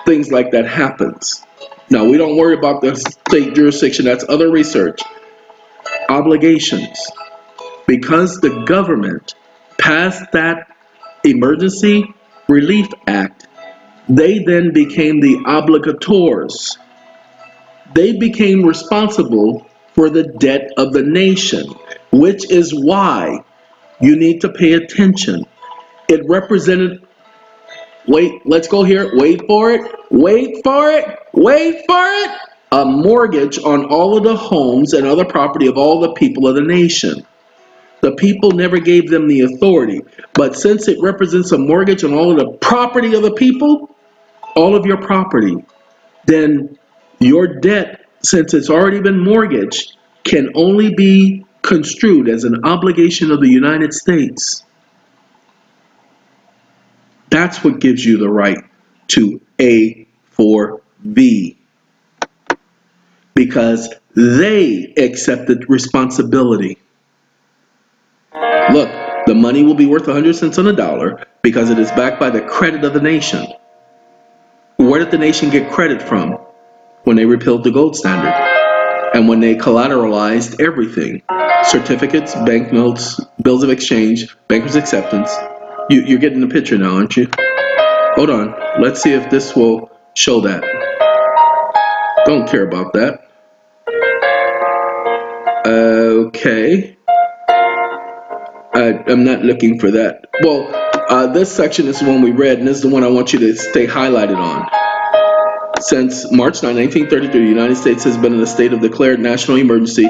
things like that happens. Now, we don't worry about the state jurisdiction. That's other research. Obligations. Because the government passed that Emergency Relief Act, they then became the obligators. They became responsible for the debt of the nation, which is why you need to pay attention. It represented, wait, let's go here, wait for it, wait for it, wait for it, a mortgage on all of the homes and other property of all the people of the nation. The people never gave them the authority, but since it represents a mortgage on all of the property of the people, all of your property, then your debt, since it's already been mortgaged, can only be construed as an obligation of the United States. That's what gives you the right to A4V. Because they accepted responsibility. Look, the money will be worth 100 cents on the dollar because it is backed by the credit of the nation. Where did the nation get credit from? When they repealed the gold standard and when they collateralized everything. Certificates, banknotes, bills of exchange, banker's acceptance. You're getting the picture now, aren't you? Hold on. Let's see if this will show that. Don't care about that. Okay. I'm not looking for that. Well, this section is the one we read, and this is the one I want you to stay highlighted on. Since March 9, 1933, the United States has been in a state of declared national emergency.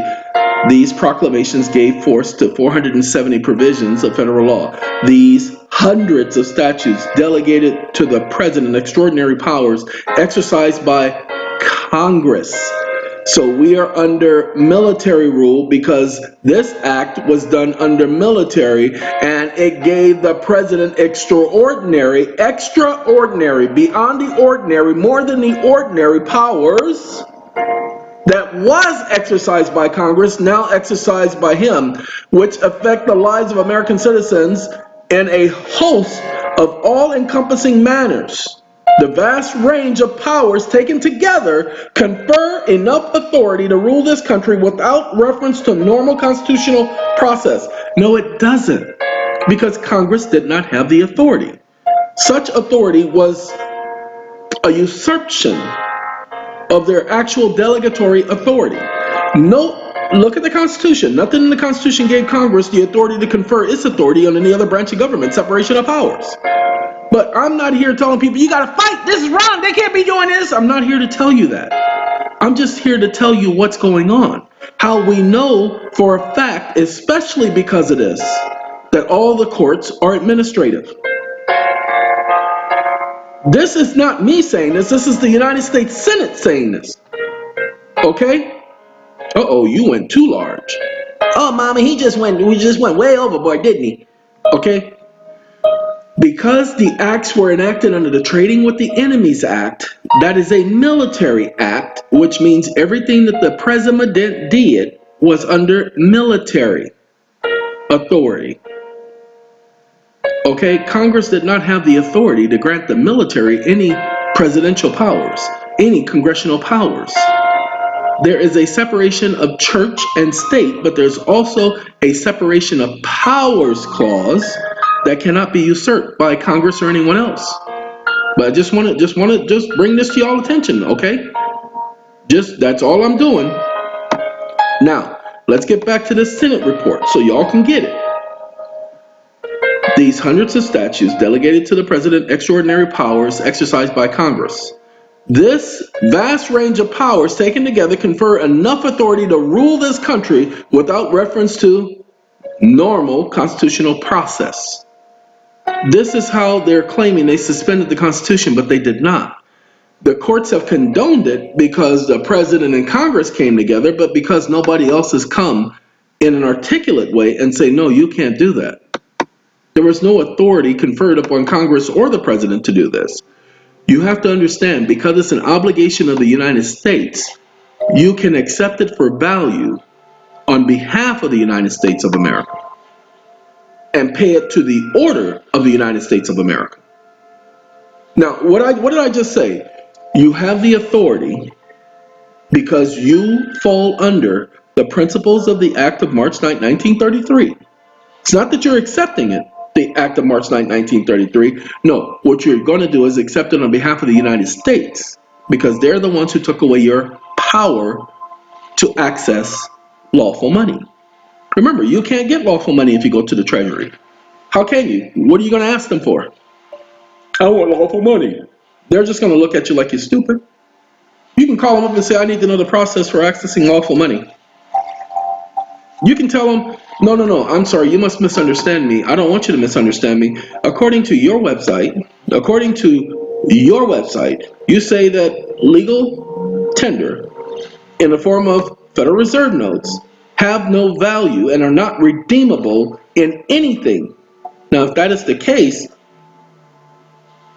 These proclamations gave force to 470 provisions of federal law. These hundreds of statutes delegated to the president extraordinary powers exercised by Congress. So we are under military rule because this act was done under military, and it gave the president extraordinary, beyond the ordinary, more than the ordinary powers that was exercised by Congress, now exercised by him, which affect the lives of American citizens in a host of all-encompassing manners. The vast range of powers taken together confer enough authority to rule this country without reference to normal constitutional process. No, it doesn't, because Congress did not have the authority. Such authority was a usurpation of their actual delegatory authority. No, look at the Constitution. Nothing in the Constitution gave Congress the authority to confer its authority on any other branch of government, separation of powers. But I'm not here telling people, you gotta fight, this is wrong, they can't be doing this. I'm not here to tell you that. I'm just here to tell you what's going on. How we know for a fact, especially because of this, that all the courts are administrative. This is not me saying this, this is the United States Senate saying this. Okay? Uh-oh, you went too large. Oh, mama, we just went way overboard, didn't he? Okay? Because the acts were enacted under the Trading with the Enemies Act, that is a military act, which means everything that the president did was under military authority. Okay, Congress did not have the authority to grant the military any presidential powers, any congressional powers. There is a separation of church and state, but there's also a separation of powers clause that cannot be usurped by Congress or anyone else. But I just want to bring this to y'all attention, okay? That's all I'm doing. Now, let's get back to the Senate report so y'all can get it. these hundreds of statutes delegated to the president extraordinary powers exercised by Congress. This vast range of powers taken together confer enough authority to rule this country without reference to normal constitutional process. This is how they're claiming they suspended the Constitution, but they did not. The courts have condoned it because the president and Congress came together, but because nobody else has come in an articulate way and say, no, you can't do that. There was no authority conferred upon Congress or the president to do this. You have to understand, because it's an obligation of the United States, you can accept it for value on behalf of the United States of America and pay it to the order of the United States of America. Now, what did I just say? You have the authority because you fall under the principles of the Act of March 9, 1933. It's not that you're accepting it, the Act of March 9, 1933. No, what you're going to do is accept it on behalf of the United States because they're the ones who took away your power to access lawful money. Remember, you can't get lawful money if you go to the Treasury. How can you? What are you going to ask them for? I want lawful money. They're just going to look at you like you're stupid. You can call them up and say, I need to know the process for accessing lawful money. You can tell them, no, I'm sorry, you must misunderstand me. I don't want you to misunderstand me. According to your website, you say that legal tender in the form of Federal Reserve notes have no value and are not redeemable in anything. Now, if that is the case,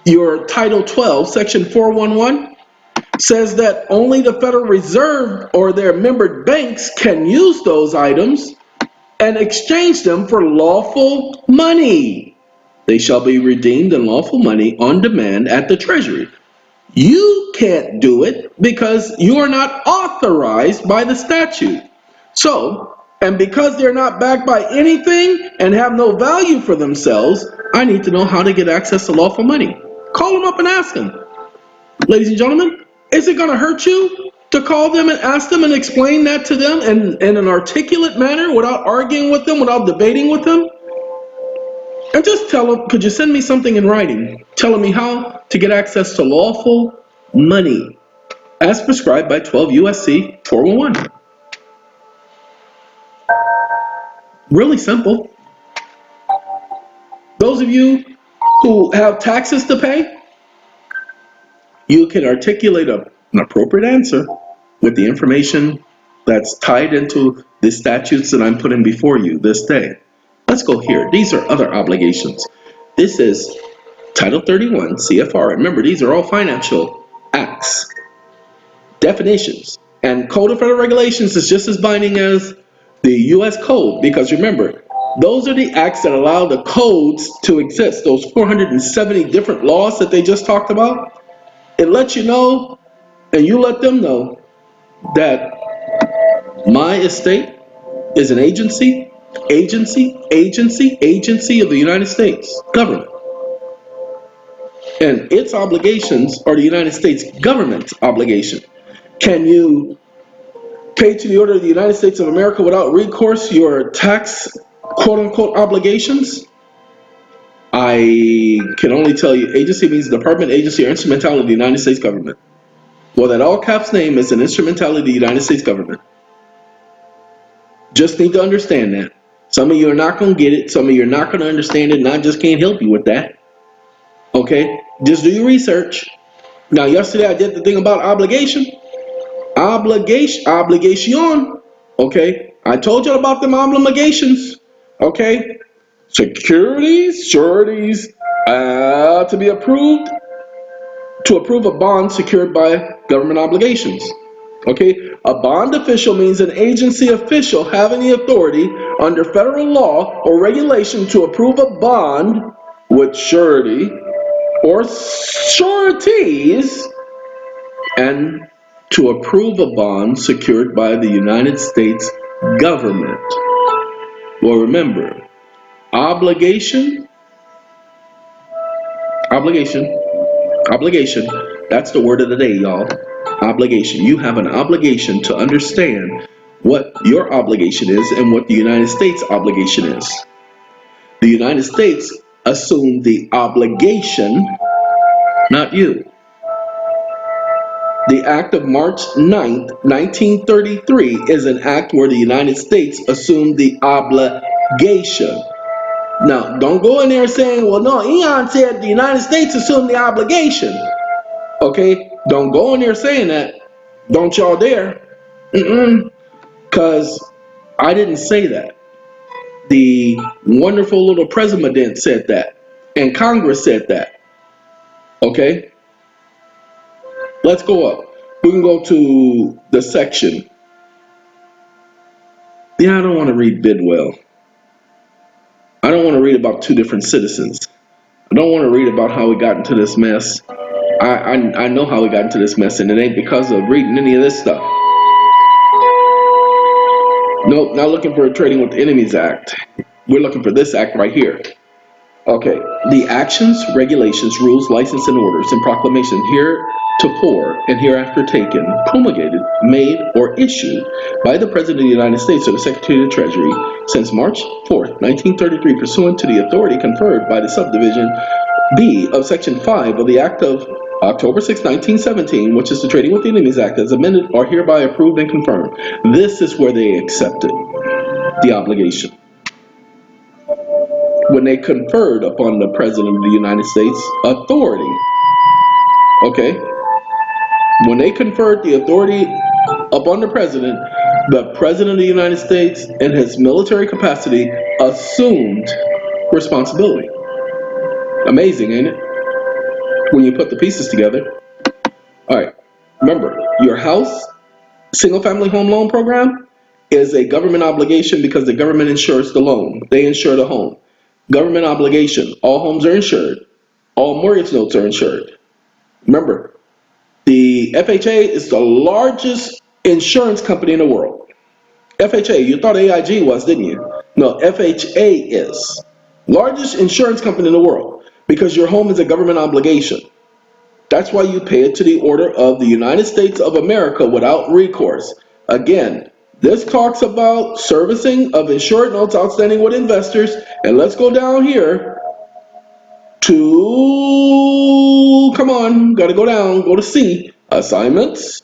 your Title 12, Section 411, says that only the Federal Reserve or their member banks can use those items and exchange them for lawful money. They shall be redeemed in lawful money on demand at the Treasury. You can't do it because you are not authorized by the statute. So, and because they're not backed by anything and have no value for themselves, I need to know how to get access to lawful money. Call them up and ask them. Ladies and gentlemen, is it going to hurt you to call them and ask them and explain that to them in an articulate manner without arguing with them, without debating with them? And just tell them, could you send me something in writing telling me how to get access to lawful money as prescribed by 12 U.S.C. 411? Really simple. Those of you who have taxes to pay, you can articulate an appropriate answer with the information that's tied into the statutes that I'm putting before you this day. Let's go here. These are other obligations. This is Title 31 CFR. Remember, these are all financial acts, definitions, and Code of Federal Regulations is just as binding as the U.S. Code, because remember, those are the acts that allow the codes to exist, those 470 different laws that they just talked about. It lets you know, and you let them know, that my estate is an agency of the United States government. And its obligations are the United States government's obligation. Can you pay to the order of the United States of America without recourse your tax quote-unquote obligations? I can only tell you, agency means department, agency, or instrumentality of the United States government. Well, that all caps name is an instrumentality of the United States government. Just need to understand that. Some of you are not going to get it. Some of you are not going to understand it, and I just can't help you with that. Okay? Just do your research. Now, yesterday I did the thing about obligation. Obligation. Okay? I told you about them obligations. Okay? Securities, sureties, to be approved, to approve a bond secured by government obligations. Okay, a bond official means an agency official having the authority under federal law or regulation to approve a bond with surety or sureties and to approve a bond secured by the United States government. Well, remember, obligation, that's the word of the day, y'all. Obligation. You have an obligation to understand what your obligation is and what the United States obligation is. The United States assumed the obligation, not you. The Act of March 9th, 1933 is an act where the United States assumed the obligation. Now, don't go in there saying, well, no, Eon said the United States assumed the obligation. Okay? Don't go in there saying that. Don't y'all dare. Because I didn't say that. The wonderful little president said that. And Congress said that. Okay? Let's go up. We can go to the section. Yeah, I don't want to read Bidwell. I don't want to read about two different citizens. I don't want to read about how we got into this mess. I know how we got into this mess, and it ain't because of reading any of this stuff. Nope, not looking for a Trading with Enemies Act. We're looking for this act right here. Okay, the actions, regulations, rules, license, and orders and proclamation heretofore and hereafter taken, promulgated, made, or issued by the President of the United States or the Secretary of the Treasury since March 4th, 1933, pursuant to the authority conferred by the subdivision B of Section 5 of the Act of October 6, 1917, which is the Trading with the Enemies Act, as amended, are hereby approved and confirmed. This is where they accepted the obligation. When they conferred upon the President of the United States authority. Okay? When they conferred the authority upon the President of the United States in his military capacity assumed responsibility. Amazing, ain't it? When you put the pieces together. Alright, remember, your house, single-family home loan program is a government obligation because the government insures the loan. They insure the home. Government obligation. All homes are insured. All mortgage notes are insured. Remember, the FHA is the largest insurance company in the world. FHA, you thought AIG was, didn't you? No, FHA is. Largest insurance company in the world because your home is a government obligation. That's why you pay it to the order of the United States of America without recourse. Again, this talks about servicing of insured notes outstanding with investors. And let's go down here to, come on, gotta go down, go to C, assignments,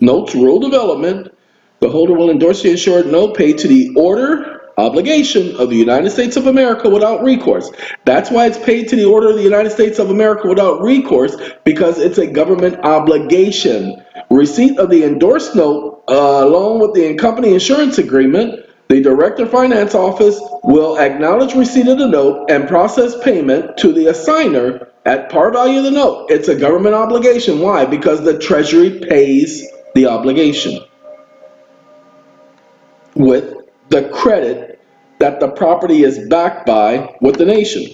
notes, rule development. The holder will endorse the insured note paid to the order, obligation of the United States of America without recourse. That's why it's paid to the order of the United States of America without recourse, because it's a government obligation. Receipt of the endorsed note along with the company insurance agreement, the Director Finance Office will acknowledge receipt of the note and process payment to the assigner at par value of the note. It's a government obligation. Why? Because the Treasury pays the obligation with the credit that the property is backed by with the nation.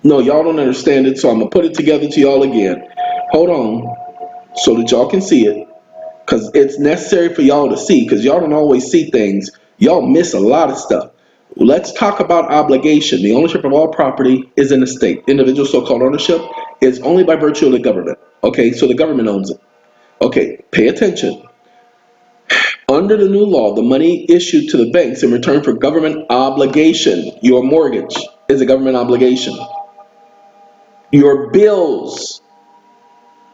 No, y'all don't understand it, so I'm going to put it together to y'all again. Hold on, so that y'all can see it, because it's necessary for y'all to see, because y'all don't always see things. Y'all miss a lot of stuff. Let's talk about obligation. The ownership of all property is in the state. Individual so-called ownership is only by virtue of the government. Okay, so the government owns it. Okay, pay attention. Under the new law, the money issued to the banks in return for government obligation, your mortgage is a government obligation. Your bills,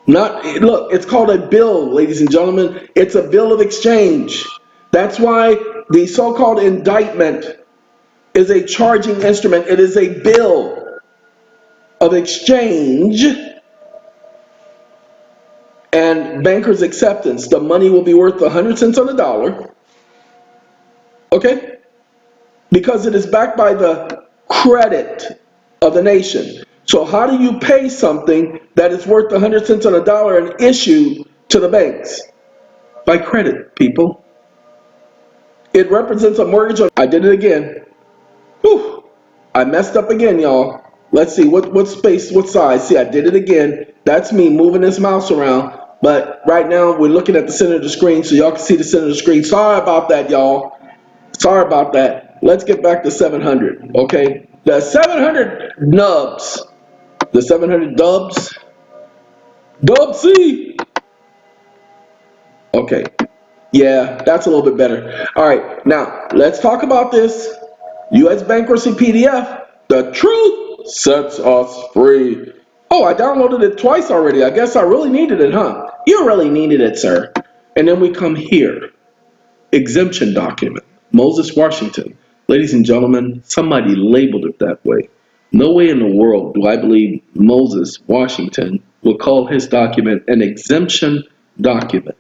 look, it's called a bill, ladies and gentlemen. It's a bill of exchange. That's why the so-called indictment is a charging instrument. It is a bill of exchange and banker's acceptance. The money will be worth 100 cents on the dollar, okay? Because it is backed by the credit of the nation. So how do you pay something that is worth 100 cents on a dollar and issued to the banks? By credit, people. It represents a mortgage. I did it again. Whew. I messed up again, y'all. Let's see, what space, what size? See, I did it again. That's me moving this mouse around. But right now, we're looking at the center of the screen, so y'all can see the center of the screen. Sorry about that, y'all. Sorry about that. Let's get back to 700, okay? The 700 nubs. The 700 dubs. Dub C. Okay. Yeah, that's a little bit better. All right, now let's talk about this. U.S. Bankruptcy PDF, the truth sets us free. Oh, I downloaded it twice already. I guess I really needed it, huh? You really needed it, sir. And then we come here. Exemption document. Moses Washington. Ladies and gentlemen, somebody labeled it that way. No way in the world do I believe Moses Washington would call his document an exemption document.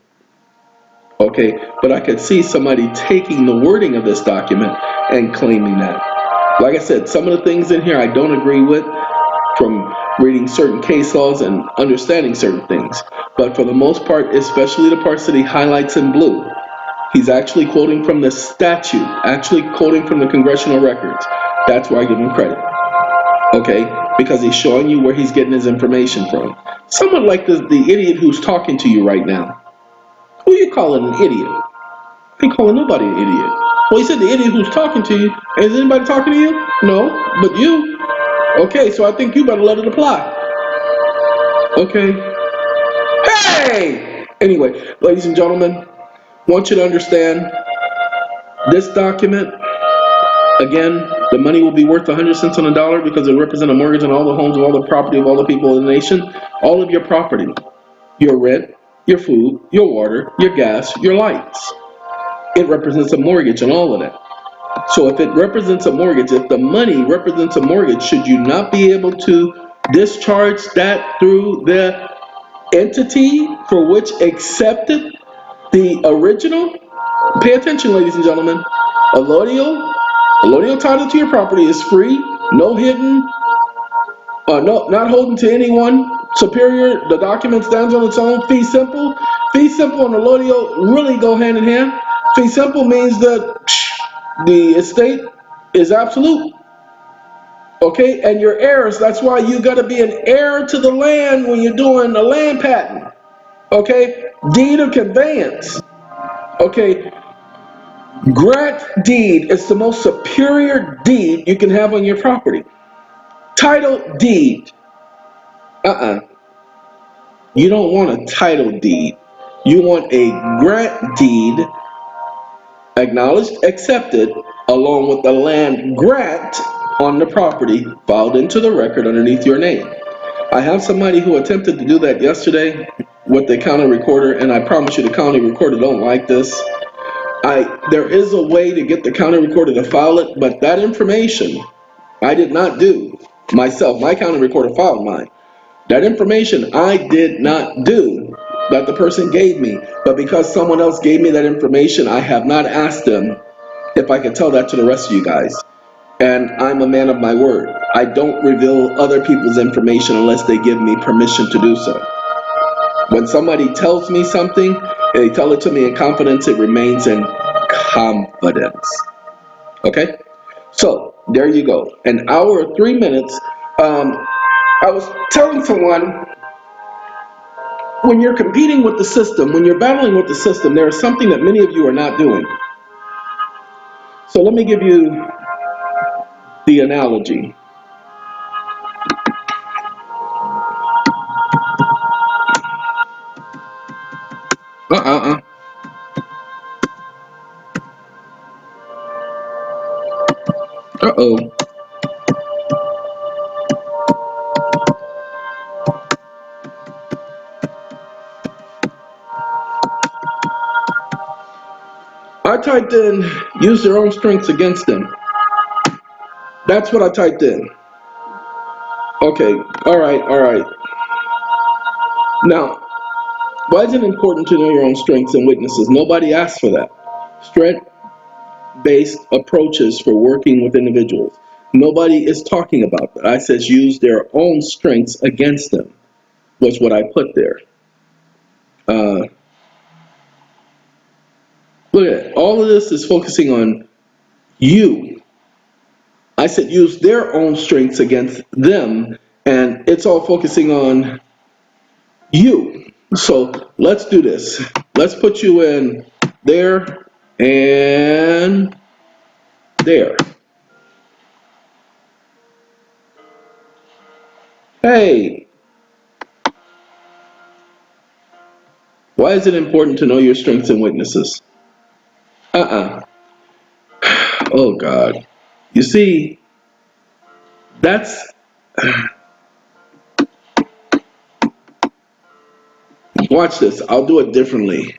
Okay, but I could see somebody taking the wording of this document and claiming that. Like I said, some of the things in here I don't agree with from reading certain case laws and understanding certain things. But for the most part, especially the parts that he highlights in blue, he's actually quoting from the statute, actually quoting from the congressional records. That's where I give him credit. Okay, because he's showing you where he's getting his information from. Someone like the idiot who's talking to you right now. Who are you calling an idiot? I ain't calling nobody an idiot. Well, he said the idiot who's talking to you. Is anybody talking to you? No, but you. Okay, so I think you better let it apply. Okay. Hey! Anyway, ladies and gentlemen, want you to understand this document. Again, the money will be worth 100 cents on the dollar because it represents a mortgage on all the homes of all the property of all the people in the nation. All of your property, your rent, your food, your water, your gas, your lights. It represents a mortgage on all of that. So if it represents a mortgage, if the money represents a mortgage, should you not be able to discharge that through the entity for which accepted the original? Pay attention, ladies and gentlemen. Allodial title to your property is free, no hidden, not holding to anyone superior. The document stands on its own. Fee simple. Fee simple and allodial really go hand in hand. Fee simple means that the estate is absolute. Okay, and your heirs, that's why you got to be an heir to the land when you're doing a land patent. Okay, deed of conveyance. Okay, grant deed is the most superior deed you can have on your property. Title deed. You don't want a title deed. You want a grant deed, acknowledged, accepted, along with the land grant on the property filed into the record underneath your name. I have somebody who attempted to do that yesterday with the county recorder, and I promise you the county recorder don't like this. There is a way to get the county recorder to file it, but that information I did not do myself. My county recorder filed mine. That information I did not do that the person gave me, but because someone else gave me that information, I have not asked them if I could tell that to the rest of you guys. And I'm a man of my word. I don't reveal other people's information unless they give me permission to do so. When somebody tells me something, they tell it to me in confidence, it remains in confidence. Okay? So, there you go. An hour, 3 minutes. I was telling someone, when you're competing with the system, when you're battling with the system, there is something that many of you are not doing. So let me give you the analogy. Uh-oh. I typed in, use their own strengths against them. That's what I typed in. Okay, all right. Now, why is it important to know your own strengths and weaknesses? Nobody asked for that. Strength-based approaches for working with individuals. Nobody is talking about that. I says use their own strengths against them, was what I put there. Look at it. All of this is focusing on you. I said use their own strengths against them, and it's all focusing on you. So let's do this. Let's put you in there and there. Hey, why is it important to know your strengths and weaknesses? Oh God. You see, that's Watch this. I'll do it differently.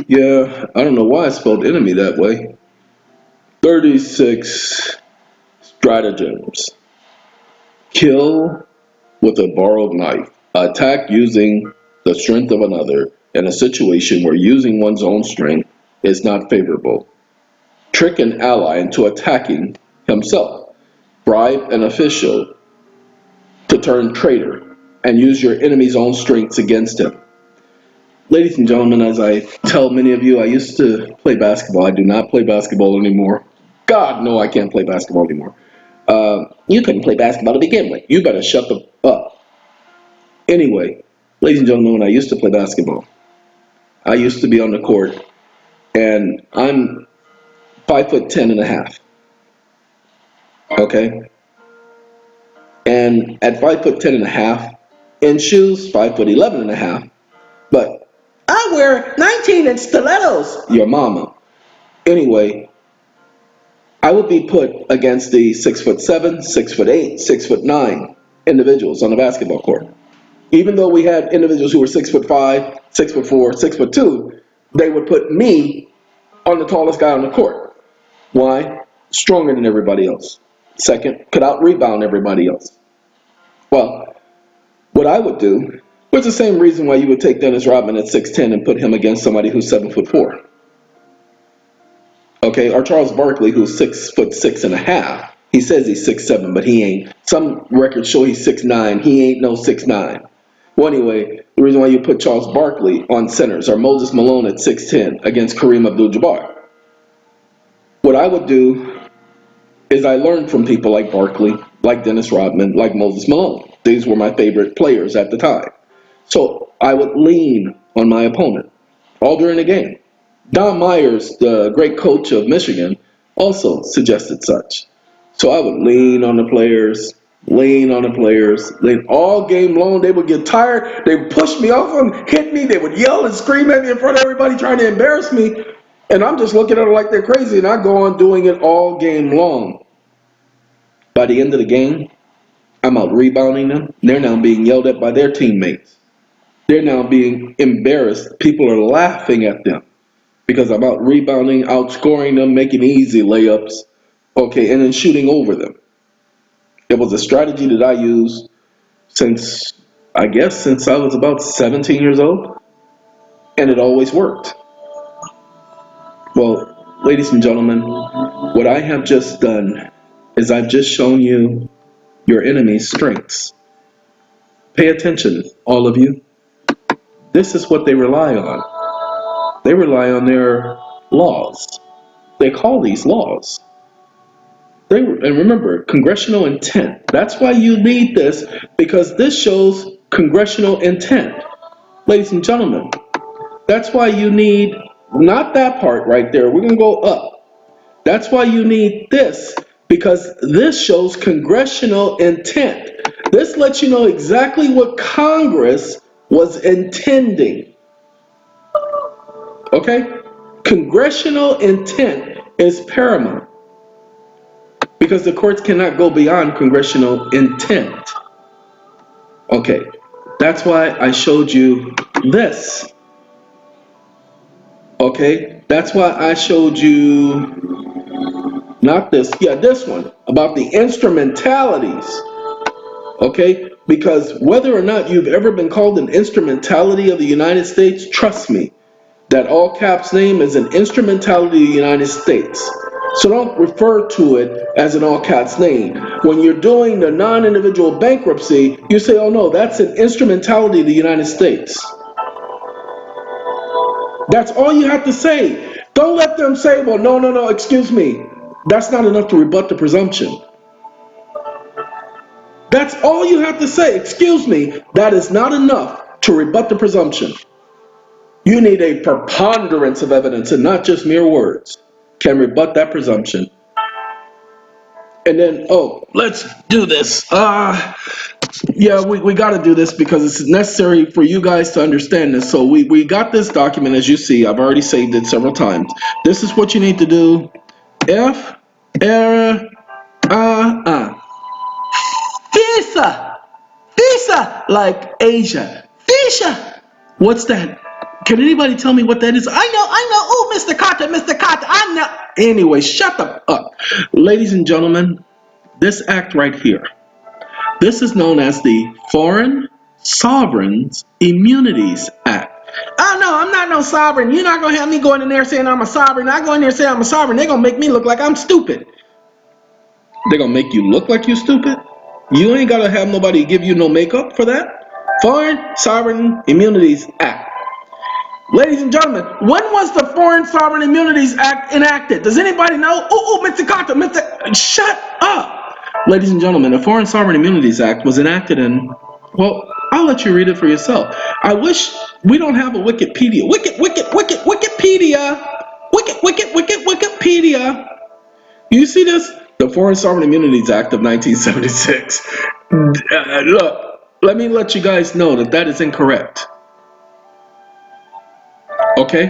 Yeah, I don't know why I spelled enemy that way. 36 stratagems. Kill with a borrowed knife. Attack using the strength of another in a situation where using one's own strength is not favorable. Trick an ally into attacking himself. Bribe an official to turn traitor and use your enemy's own strengths against him. Ladies and gentlemen, as I tell many of you, I used to play basketball. I do not play basketball anymore. God, no, I can't play basketball anymore. You couldn't play basketball to begin with. You better shut the up. Anyway, ladies and gentlemen, when I used to play basketball, I used to be on the court, and I'm 5'10" and a half. Okay? And at 5'10" and a half, in shoes, 5'11" and a half. But I wear 19-inch stilettos. Your mama. Anyway, I would be put against the 6'7", 6'8", 6'9" individuals on the basketball court. Even though we had individuals who were 6'5", 6'4", 6'2", they would put me on the tallest guy on the court. Why? Stronger than everybody else. Second, could out-rebound everybody else. Well, what I would do was the same reason why you would take Dennis Rodman at 6'10" and put him against somebody who's 7'4". Okay, or Charles Barkley, who's 6'6" and a half. He says he's 6'7", but he ain't. Some records show he's 6'9". He ain't no 6'9". Well, anyway, the reason why you put Charles Barkley on centers or Moses Malone at 6'10" against Kareem Abdul-Jabbar. What I would do is I learned from people like Barkley, like Dennis Rodman, like Moses Malone. These were my favorite players at the time. So I would lean on my opponent all during the game. Don Myers, the great coach of Michigan, also suggested such. So I would lean on the players, lean all game long. They would get tired. They would push me off and hit me. They would yell and scream at me in front of everybody trying to embarrass me. And I'm just looking at them like they're crazy, and I go on doing it all game long. By the end of the game, I'm out rebounding them. They're now being yelled at by their teammates. They're now being embarrassed. People are laughing at them because I'm out rebounding, outscoring them, making easy layups, okay, and then shooting over them. It was a strategy that I used since I was about 17 years old, and it always worked. Well, ladies and gentlemen, what I have just done is I've just shown you your enemy's strengths. Pay attention, all of you. This is what they rely on. They rely on their laws. They call these laws. And remember, congressional intent. That's why you need this, because this shows congressional intent. Ladies and gentlemen, that's why you need, not that part right there, we're going to go up. That's why you need this, because this shows congressional intent. This lets you know exactly what Congress was intending. Okay? Congressional intent is paramount, because the courts cannot go beyond congressional intent. Okay, that's why I showed you this. Okay, that's why I showed you, not this, this one, about the instrumentalities. Okay, because whether or not you've ever been called an instrumentality of the United States, trust me, that all caps name is an instrumentality of the United States. So don't refer to it as an all caps name. When you're doing the non-individual bankruptcy, you say, oh no, that's an instrumentality of the United States. That's all you have to say. Don't let them say, well, no, excuse me. That's not enough to rebut the presumption. That's all you have to say. Excuse me, that is not enough to rebut the presumption. You need a preponderance of evidence and not just mere words can rebut that presumption. And then, oh, let's do this. Yeah, we got to do this because it's necessary for you guys to understand this. So we got this document, as you see. I've already saved it several times. This is what you need to do. F, error, Visa, Visa, like Asia. Visa. What's that? Can anybody tell me what that is? I know. Oh, Mr. Carter, I know. Anyway, shut up. Ladies and gentlemen, this act right here. This is known as the Foreign Sovereigns Immunities Act. Oh no, I'm not no sovereign. You're not gonna have me going in there saying I'm a sovereign. I go in there saying I'm a sovereign. They're gonna make me look like I'm stupid. They're gonna make you look like you stupid? You ain't gotta have nobody give you no makeup for that. Foreign Sovereign Immunities Act. Ladies and gentlemen, when was the Foreign Sovereign Immunities Act enacted? Does anybody know? Oh, Mr. Carter, shut up. Ladies and gentlemen, the Foreign Sovereign Immunities Act was enacted in, well, I'll let you read it for yourself. I wish we don't have a Wikipedia. Wikipedia. Wikipedia. You see this? The Foreign Sovereign Immunities Act of 1976. Look, let me let you guys know that that is incorrect. Okay?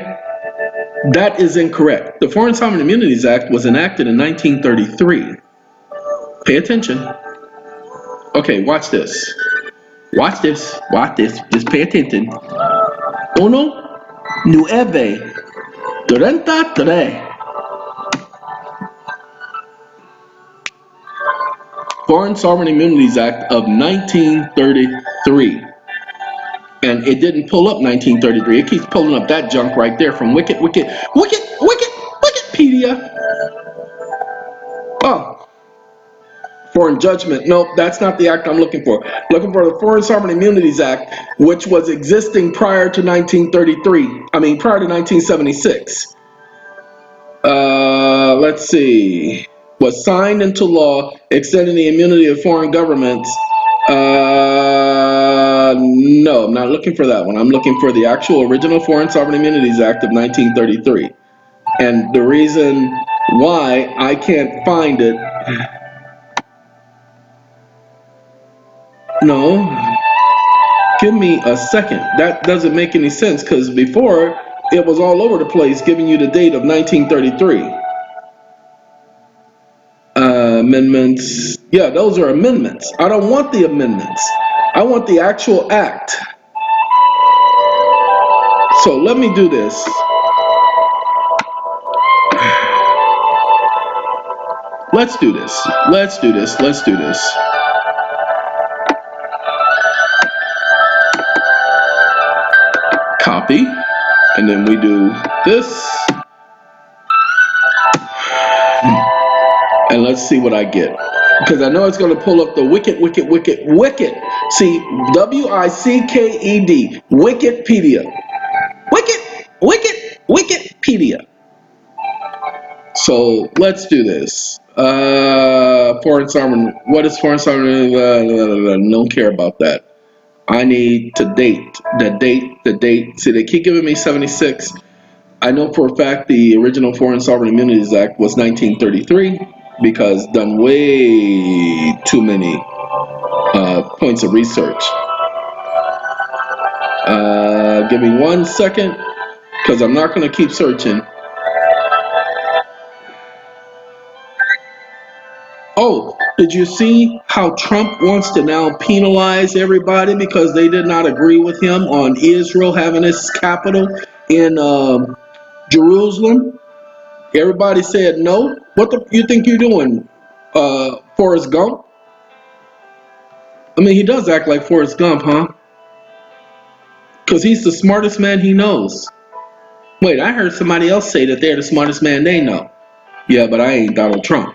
That is incorrect. The Foreign Sovereign Immunities Act was enacted in 1933. Pay attention. Okay, watch this. Watch this. Just pay attention. Uno, nueve, 33. Foreign Sovereign Immunities Act of 1933. And it didn't pull up 1933. It keeps pulling up that junk right there from Wikipedia. Oh, foreign judgment. Nope, that's not the act I'm looking for. Looking for the Foreign Sovereign Immunities Act, which was existing prior to 1933. I mean, prior to 1976. Let's see. Was signed into law extending the immunity of foreign governments. No, I'm not looking for that one. I'm looking for the actual original Foreign Sovereign Immunities Act of 1933. And the reason why I can't find it, no, give me a second. That doesn't make any sense because before it was all over the place giving you the date of 1933. Amendments. Yeah, those are amendments. I don't want the amendments. I want the actual act. So let me do this. Let's do this. Copy. And then we do this. And let's see what I get. Because I know it's going to pull up the wicked. See, WICKED. Wikipedia. Wikipedia. So let's do this. Foreign sovereign. What is foreign sovereign? Don't care about that. I need to date. The date. See, they keep giving me 76. I know for a fact the original Foreign Sovereign Immunities Act was 1933 because done way too many points of research. Give me 1 second because I'm not going to keep searching. Oh, did you see how Trump wants to now penalize everybody because they did not agree with him on Israel having its capital in Jerusalem? Everybody said no. What the you think you're doing, Forrest Gump? I mean, he does act like Forrest Gump, huh? Because he's the smartest man he knows. Wait, I heard somebody else say that they're the smartest man they know. Yeah, but I ain't Donald Trump.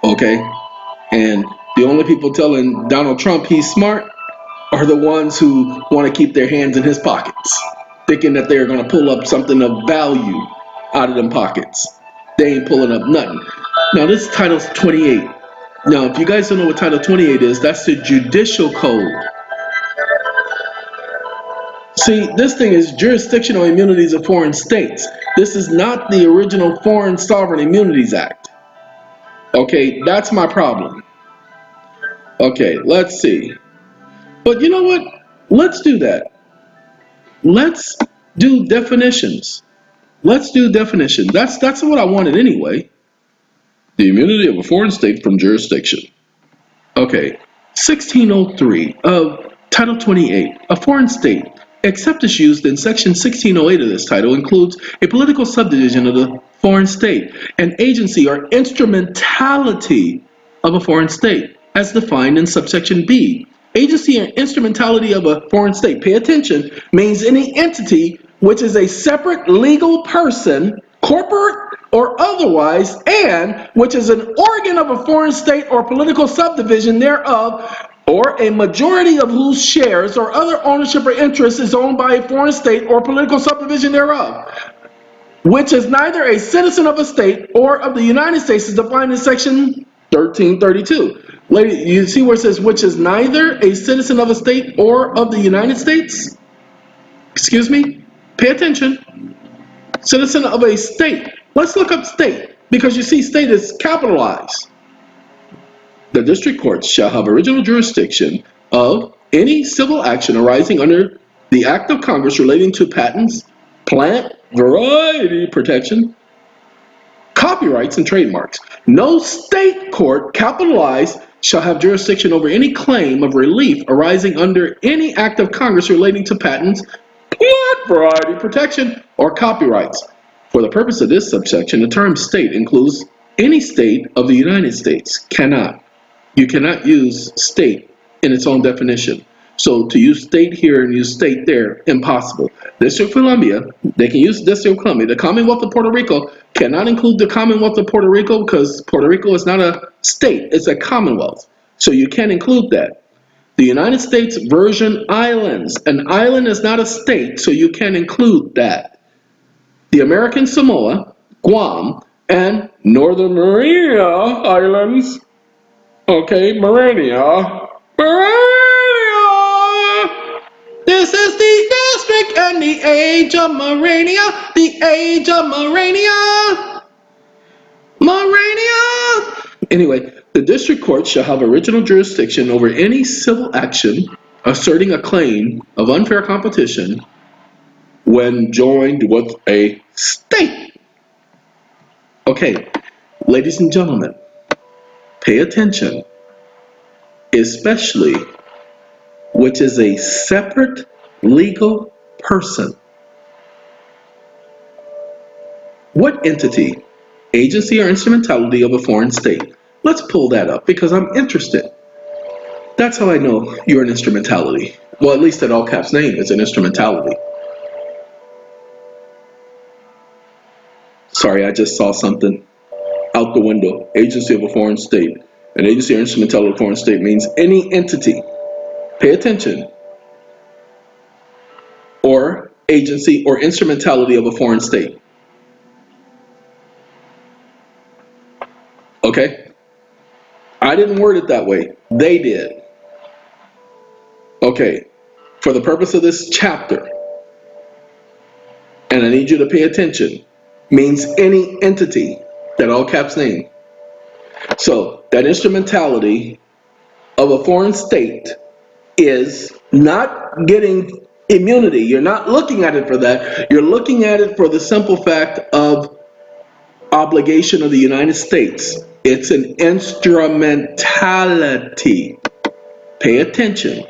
Okay? And the only people telling Donald Trump he's smart are the ones who want to keep their hands in his pockets, thinking that they're going to pull up something of value out of them pockets. They ain't pulling up nothing. Now, this is Title 28. Now, if you guys don't know what Title 28 is, that's the judicial code. See, this thing is jurisdictional immunities of foreign states. This is not the original Foreign Sovereign Immunities Act. Okay, that's my problem. Okay, let's see. But you know what? Let's do that. Let's do definitions. Let's do definitions. That's what I wanted anyway. The immunity of a foreign state from jurisdiction. Okay, 1603 of Title 28. A foreign state, except as used in Section 1608 of this title, includes a political subdivision of the foreign state, an agency or instrumentality of a foreign state, as defined in subsection B. Agency or instrumentality of a foreign state, pay attention, means any entity which is a separate legal person, corporate or otherwise, and which is an organ of a foreign state or political subdivision thereof, or a majority of whose shares or other ownership or interest is owned by a foreign state or political subdivision thereof, which is neither a citizen of a state or of the United States, is defined in section 1332. Lady, you see where it says, which is neither a citizen of a state or of the United States? Excuse me? Pay attention. Citizen of a state. Let's look up state, because you see state is capitalized. The district courts shall have original jurisdiction of any civil action arising under the act of Congress relating to patents, plant variety protection, copyrights, and trademarks. No state court, capitalized, shall have jurisdiction over any claim of relief arising under any act of Congress relating to patents, plant variety protection, or copyrights. For the purpose of this subsection, the term state includes any state of the United States. You cannot use state in its own definition. So to use state here and use state there, impossible. District of Columbia, they can use District of Columbia. The Commonwealth of Puerto Rico cannot include the Commonwealth of Puerto Rico because Puerto Rico is not a state, it's a Commonwealth. So you can't include that. The United States Virgin Islands, an island is not a state, so you can't include that. The American Samoa, Guam, and Northern MOORIAH Islands. Okay, MOORIAH. This is the district and the age of MOORIAH. The age of MOORIAH. Anyway, the district court shall have original jurisdiction over any civil action asserting a claim of unfair competition when joined with a state. Okay, ladies and gentlemen, pay attention, especially which is a separate legal person. What entity, agency, or instrumentality of a foreign state? Let's pull that up because I'm interested. That's how I know you're an instrumentality. Well, at least that all caps name is an instrumentality. Sorry, I just saw something out the window. Agency of a foreign state. An agency or instrumentality of a foreign state means any entity. Pay attention. Or agency or instrumentality of a foreign state. Okay? I didn't word it that way. They did. Okay. For the purpose of this chapter, and I need you to pay attention, means any entity, that all caps name. So that instrumentality of a foreign state is not getting immunity. You're not looking at it for that. You're looking at it for the simple fact of obligation of the United States. It's an instrumentality. Pay attention.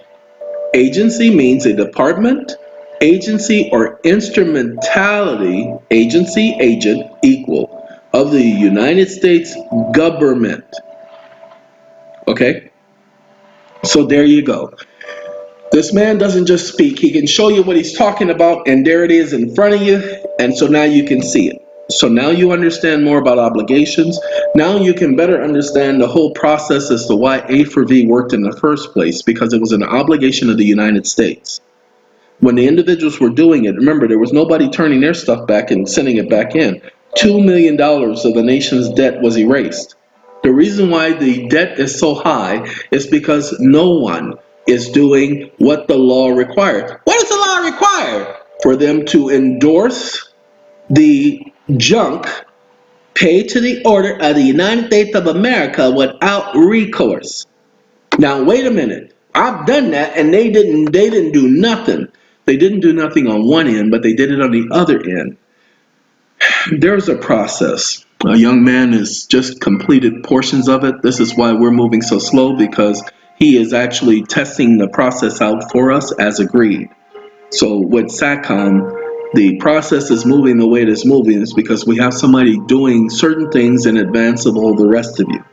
Agency means a department, agency, or instrumentality, agency, agent, equal, of the United States government. Okay? So there you go. This man doesn't just speak, he can show you what he's talking about, and there it is in front of you, and so now you can see it. So now you understand more about obligations. Now you can better understand the whole process as to why A4V worked in the first place, because it was an obligation of the United States. When the individuals were doing it, remember, there was nobody turning their stuff back and sending it back in. $2 million of the nation's debt was erased. The reason why the debt is so high is because no one is doing what the law required. What does the law require? For them to endorse the junk paid to the order of the United States of America without recourse. Now, wait a minute. I've done that and they didn't do nothing. They didn't do nothing on one end, but they did it on the other end. There's a process. A young man has just completed portions of it. This is why we're moving so slow, because he is actually testing the process out for us as agreed. So with SATCOM, the process is moving the way it is moving is because we have somebody doing certain things in advance of all the rest of you.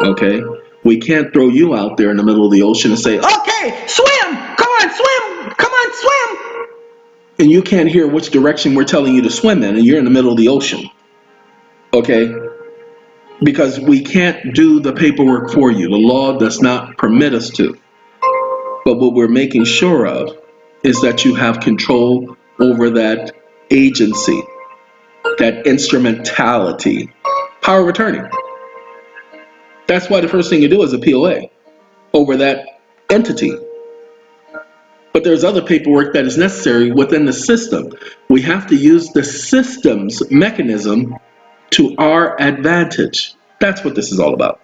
Okay? We can't throw you out there in the middle of the ocean and say, okay, swim! Come on, swim! Come on, swim! And you can't hear which direction we're telling you to swim in, and you're in the middle of the ocean. Okay? Because we can't do the paperwork for you. The law does not permit us to. But what we're making sure of is that you have control over that agency, that instrumentality, power of attorney. That's why the first thing you do is a POA over that entity. But there's other paperwork that is necessary within the system. We have to use the system's mechanism to our advantage. That's what this is all about.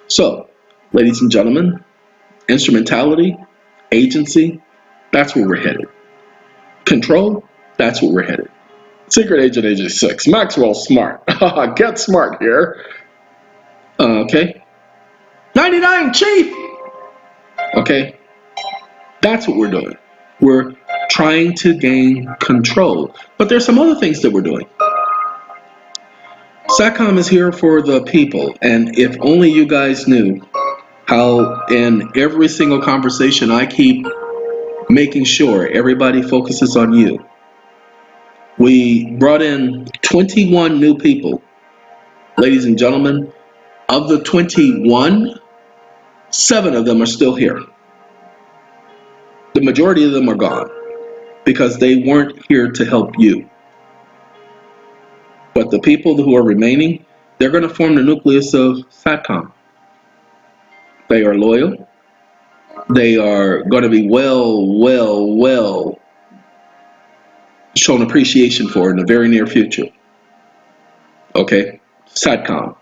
So, ladies and gentlemen, instrumentality, agency, that's where we're headed. Control, that's where we're headed. Secret Agent 86, Maxwell Smart. Get smart here. Okay. 99, Chief. Okay. That's what we're doing. We're trying to gain control. But there's some other things that we're doing. SATCOM is here for the people. And if only you guys knew how in every single conversation I keep making sure everybody focuses on you. We brought in 21 new people. Ladies and gentlemen, of the 21, 7 of them are still here. The majority of them are gone because they weren't here to help you. But the people who are remaining, they're going to form the nucleus of SATCOM. They are loyal. They are going to be well shown appreciation for in the very near future. Okay? SATCOM.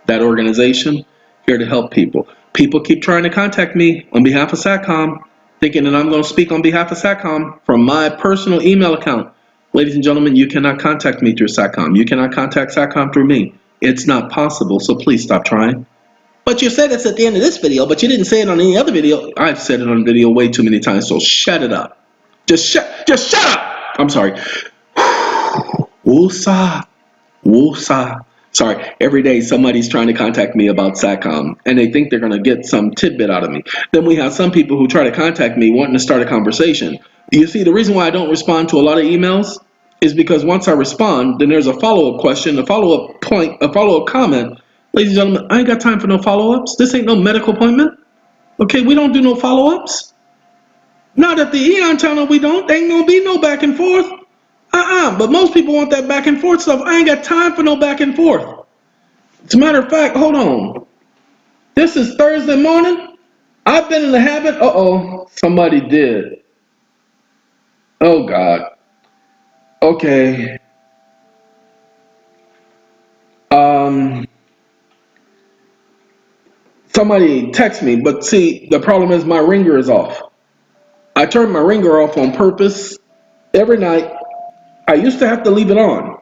That organization, here to help people. People keep trying to contact me on behalf of SATCOM, thinking that I'm going to speak on behalf of SATCOM from my personal email account. Ladies and gentlemen, you cannot contact me through SATCOM. You cannot contact SATCOM through me. It's not possible, so please stop trying. But you said it's at the end of this video, but you didn't say it on any other video. I've said it on video way too many times, so shut it up. Just shut up. I'm sorry. Woosah. Woosah. Sorry, every day somebody's trying to contact me about SATCOM, and they think they're going to get some tidbit out of me. Then we have some people who try to contact me wanting to start a conversation. You see, the reason why I don't respond to a lot of emails is because once I respond, then there's a follow-up question, a follow-up point, a follow-up comment. Ladies and gentlemen, I ain't got time for no follow-ups. This ain't no medical appointment. Okay, we don't do no follow-ups. Not at the EON channel, we don't. There ain't gonna be no back and forth. But most people want that back and forth stuff. I ain't got time for no back and forth. As a matter of fact, hold on. This is Thursday morning. I've been in the habit. Somebody did. Oh God. Okay. Somebody text me, but see, the problem is my ringer is off. I turned my ringer off on purpose every night. I used to have to leave it on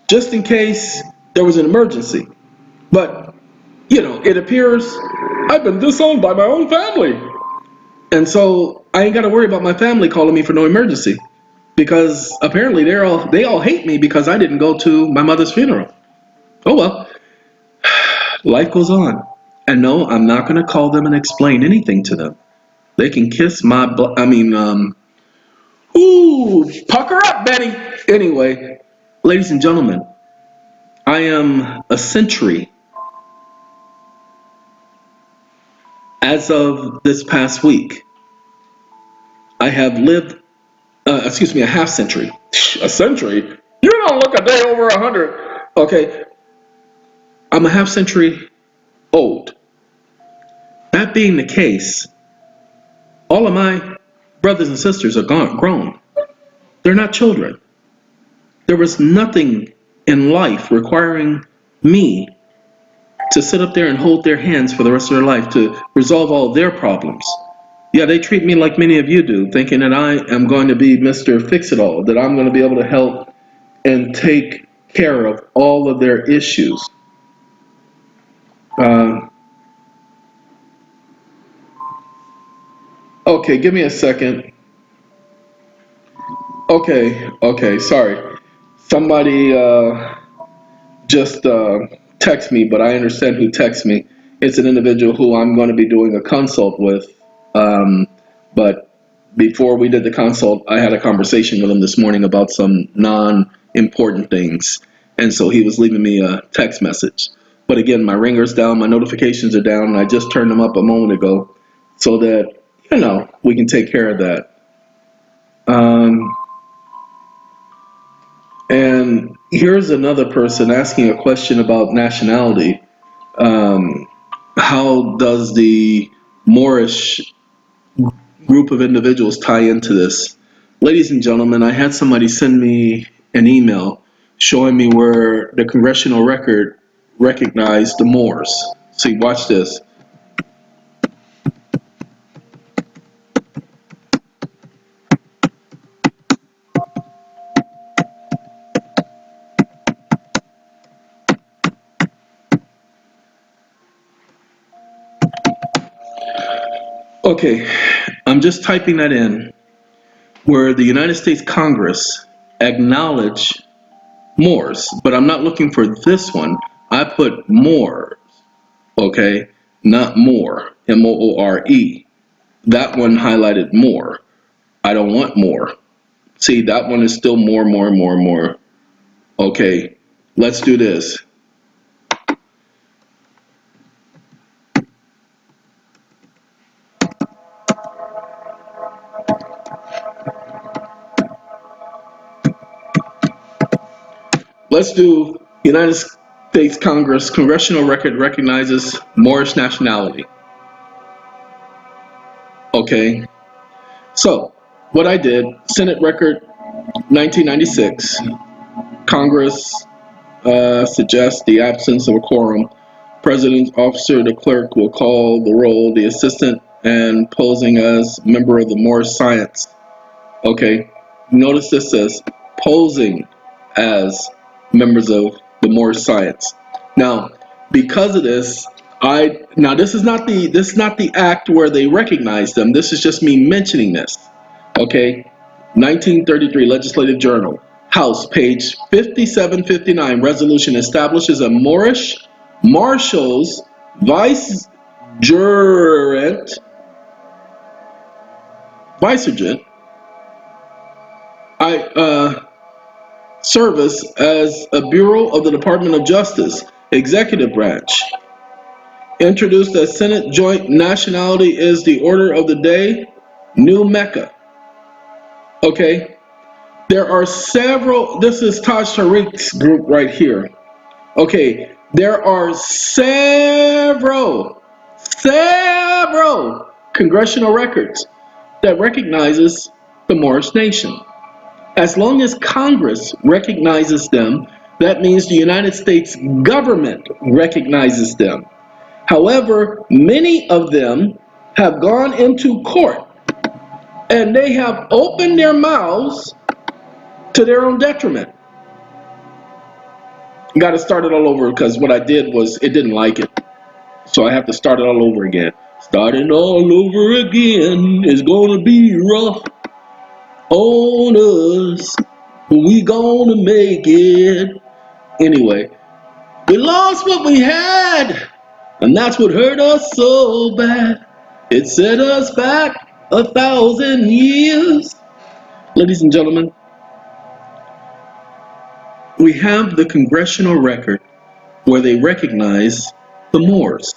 just in case there was an emergency. But, you know, it appears I've been disowned by my own family. And so I ain't got to worry about my family calling me for no emergency, because apparently they all hate me because I didn't go to my mother's funeral. Oh well, life goes on. And no, I'm not going to call them and explain anything to them. They can kiss my pucker up, Betty. Anyway, ladies and gentlemen, I am a century. As of this past week, I have lived, a half century. A century? You don't look a day over 100. Okay, I'm a half century old. That being the case, all of my brothers and sisters are grown. They're not children. There was nothing in life requiring me to sit up there and hold their hands for the rest of their life to resolve all their problems. Yeah, they treat me like many of you do, thinking that I am going to be Mr. Fix-It-All, that I'm going to be able to help and take care of all of their issues. Okay, give me a second. Okay, sorry. Somebody just text me, but I understand who texts me. It's an individual who I'm going to be doing a consult with. But before we did the consult, I had a conversation with him this morning about some non-important things. And so he was leaving me a text message. But again, my ringer's down, my notifications are down, and I just turned them up a moment ago so that, we can take care of that. And here's another person asking a question about nationality. How does the Moorish group of individuals tie into this? Ladies and gentlemen, I had somebody send me an email showing me where the congressional record recognized the Moors. See, watch this. Okay, I'm just typing that in, where the United States Congress acknowledged Moors, but I'm not looking for this one. I put Moors, okay, not more, M-O-O-R-E. That one highlighted more. I don't want more. See, that one is still more. Okay, let's do this. Let's do United States Congress congressional record recognizes Moorish nationality. Okay, so what I did, Senate record 1996, Congress suggests the absence of a quorum. President's officer, the clerk, will call the roll. The assistant and posing as member of the Moorish science. Okay, notice this says posing as members of the Moorish science. Now, because of this, this is not the act where they recognize them. This is just me mentioning this. Okay, 1933 Legislative Journal, House, page 5759, resolution establishes a Moorish Marshal's Vicegerent service as a bureau of the Department of Justice, executive branch. Introduced as Senate Joint Nationality is the order of the day, New Mecca. Okay, there are several, this is Taj Tariq's group right here. Okay, there are several congressional records that recognizes the Moorish nation. As long as Congress recognizes them, that means the United States government recognizes them. However, many of them have gone into court and they have opened their mouths to their own detriment. Got to start it all over because what I did was it didn't like it. So I have to start it all over again. Starting all over again is gonna be rough on us. We gonna make it. Anyway, we lost what we had, and that's what hurt us so bad. It set us back 1,000 years. Ladies and gentlemen, we have the congressional record where they recognize the Moors.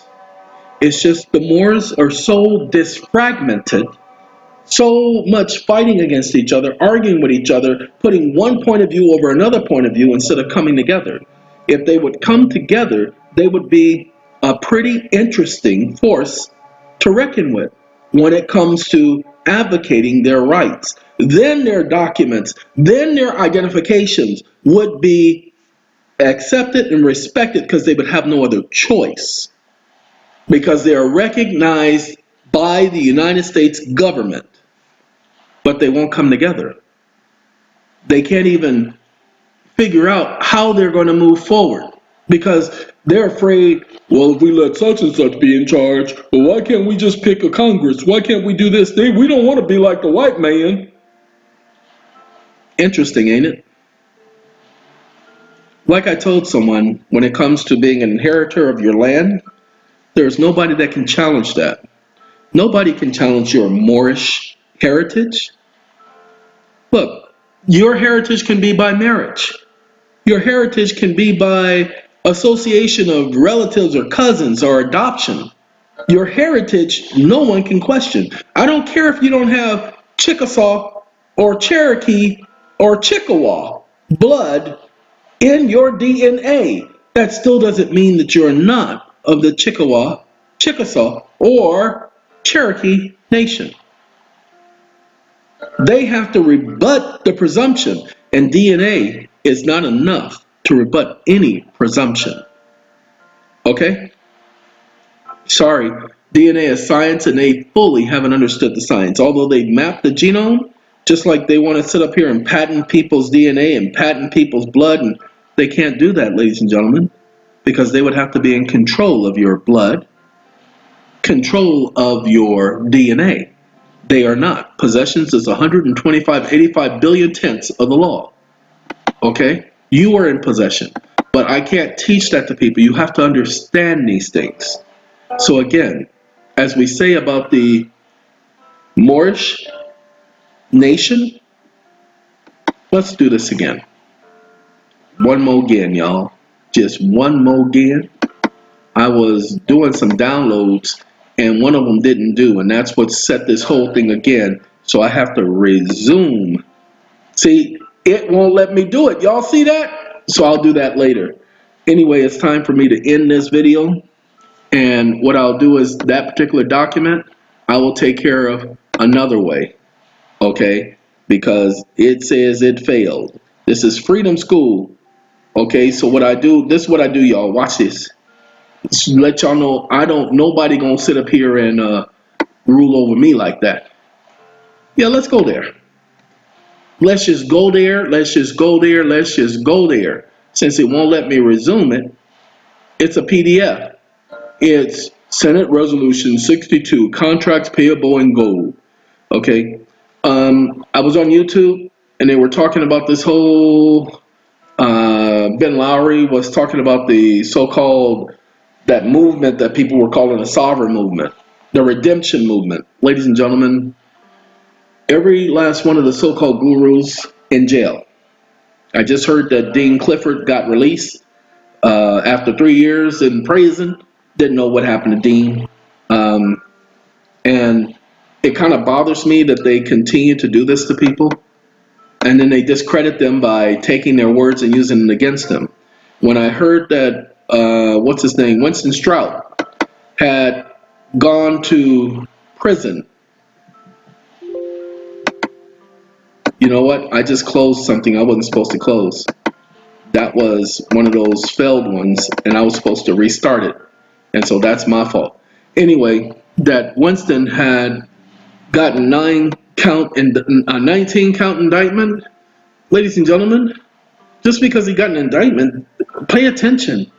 It's just the Moors are so disfragmented, so much fighting against each other, arguing with each other, putting one point of view over another point of view instead of coming together. If they would come together, they would be a pretty interesting force to reckon with when it comes to advocating their rights. Then their documents, then their identifications would be accept it and respect it because they would have no other choice. Because they are recognized by the United States government, but they won't come together. They can't even figure out how they're going to move forward because they're afraid, well, if we let such and such be in charge, well, why can't we just pick a Congress? Why can't we do this? We don't want to be like the white man. Interesting, ain't it? Like I told someone, when it comes to being an inheritor of your land, there's nobody that can challenge that. Nobody can challenge your Moorish heritage. Look, your heritage can be by marriage. Your heritage can be by association of relatives or cousins or adoption. Your heritage, no one can question. I don't care if you don't have Chickasaw or Cherokee or Chippewa blood in your DNA. That still doesn't mean that you're not of the Chickasaw, or Cherokee nation. They have to rebut the presumption, and DNA is not enough to rebut any presumption. Okay? Sorry, DNA is science, and they fully haven't understood the science. Although they mapped the genome, just like they want to sit up here and patent people's DNA and patent people's blood, and they can't do that, ladies and gentlemen, because they would have to be in control of your blood, control of your DNA. They are not. Possessions is 85 billion tenths of the law. Okay? You are in possession. But I can't teach that to people. You have to understand these things. So again, as we say about the Moorish nation, let's do this again. One more again, y'all. Just one more again. I was doing some downloads and one of them didn't do, and that's what set this whole thing again. So I have to resume. See, it won't let me do it. Y'all see that? So I'll do that later. Anyway, it's time for me to end this video. And what I'll do is that particular document, I will take care of another way. Okay? Because it says it failed. This is Freedom School. Okay, so what I do, this is what I do, y'all. Watch this. Let y'all know nobody gonna sit up here and rule over me like that. Yeah, let's go there. Let's just go there. Let's just go there. Let's just go there. Since it won't let me resume it, it's a PDF. It's Senate Resolution 62, contracts payable in gold. Okay. I was on YouTube and they were talking about this whole Ben Lowry was talking about the so-called that movement that people were calling a sovereign movement, the redemption movement. Ladies and gentlemen, every last one of the so-called gurus in jail. I just heard that Dean Clifford got released after 3 years in prison. Didn't know what happened to Dean. And it kind of bothers me that they continue to do this to people. And then they discredit them by taking their words and using them against them. When I heard that, what's his name, Winston Strout had gone to prison. You know what? I just closed something I wasn't supposed to close. That was one of those failed ones, and I was supposed to restart it. And so that's my fault. Anyway, that Winston had gotten 19 count indictment. Ladies and gentlemen, just because he got an indictment, pay attention.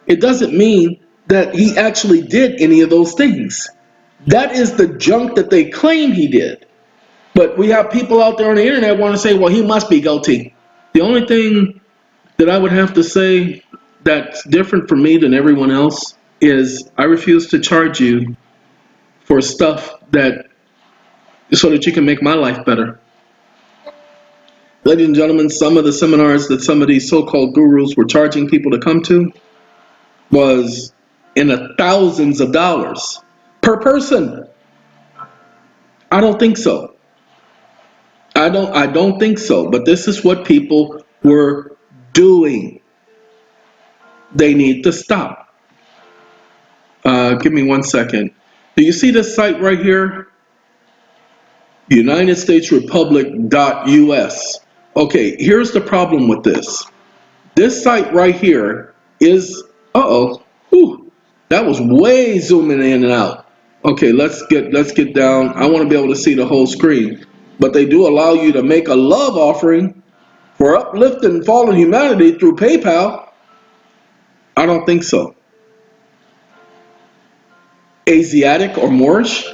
It doesn't mean that he actually did any of those things. That is the junk that they claim he did. But we have people out there on the internet want to say, well, he must be guilty. The only thing that I would have to say that's different for me than everyone else is I refuse to charge you for stuff that so that you can make my life better. Ladies and gentlemen, some of the seminars that some of these so-called gurus were charging people to come to was in the thousands of dollars per person. I don't think so. I don't think so. But this is what people were doing. They need to stop. Give me 1 second. Do you see this site right here? United States Republic.us. Okay, here's the problem with this. This site right here is, whew, that was way zooming in and out. Okay, let's get down. I want to be able to see the whole screen. But they do allow you to make a love offering for uplifting fallen humanity through PayPal. I don't think so. Asiatic or Moorish?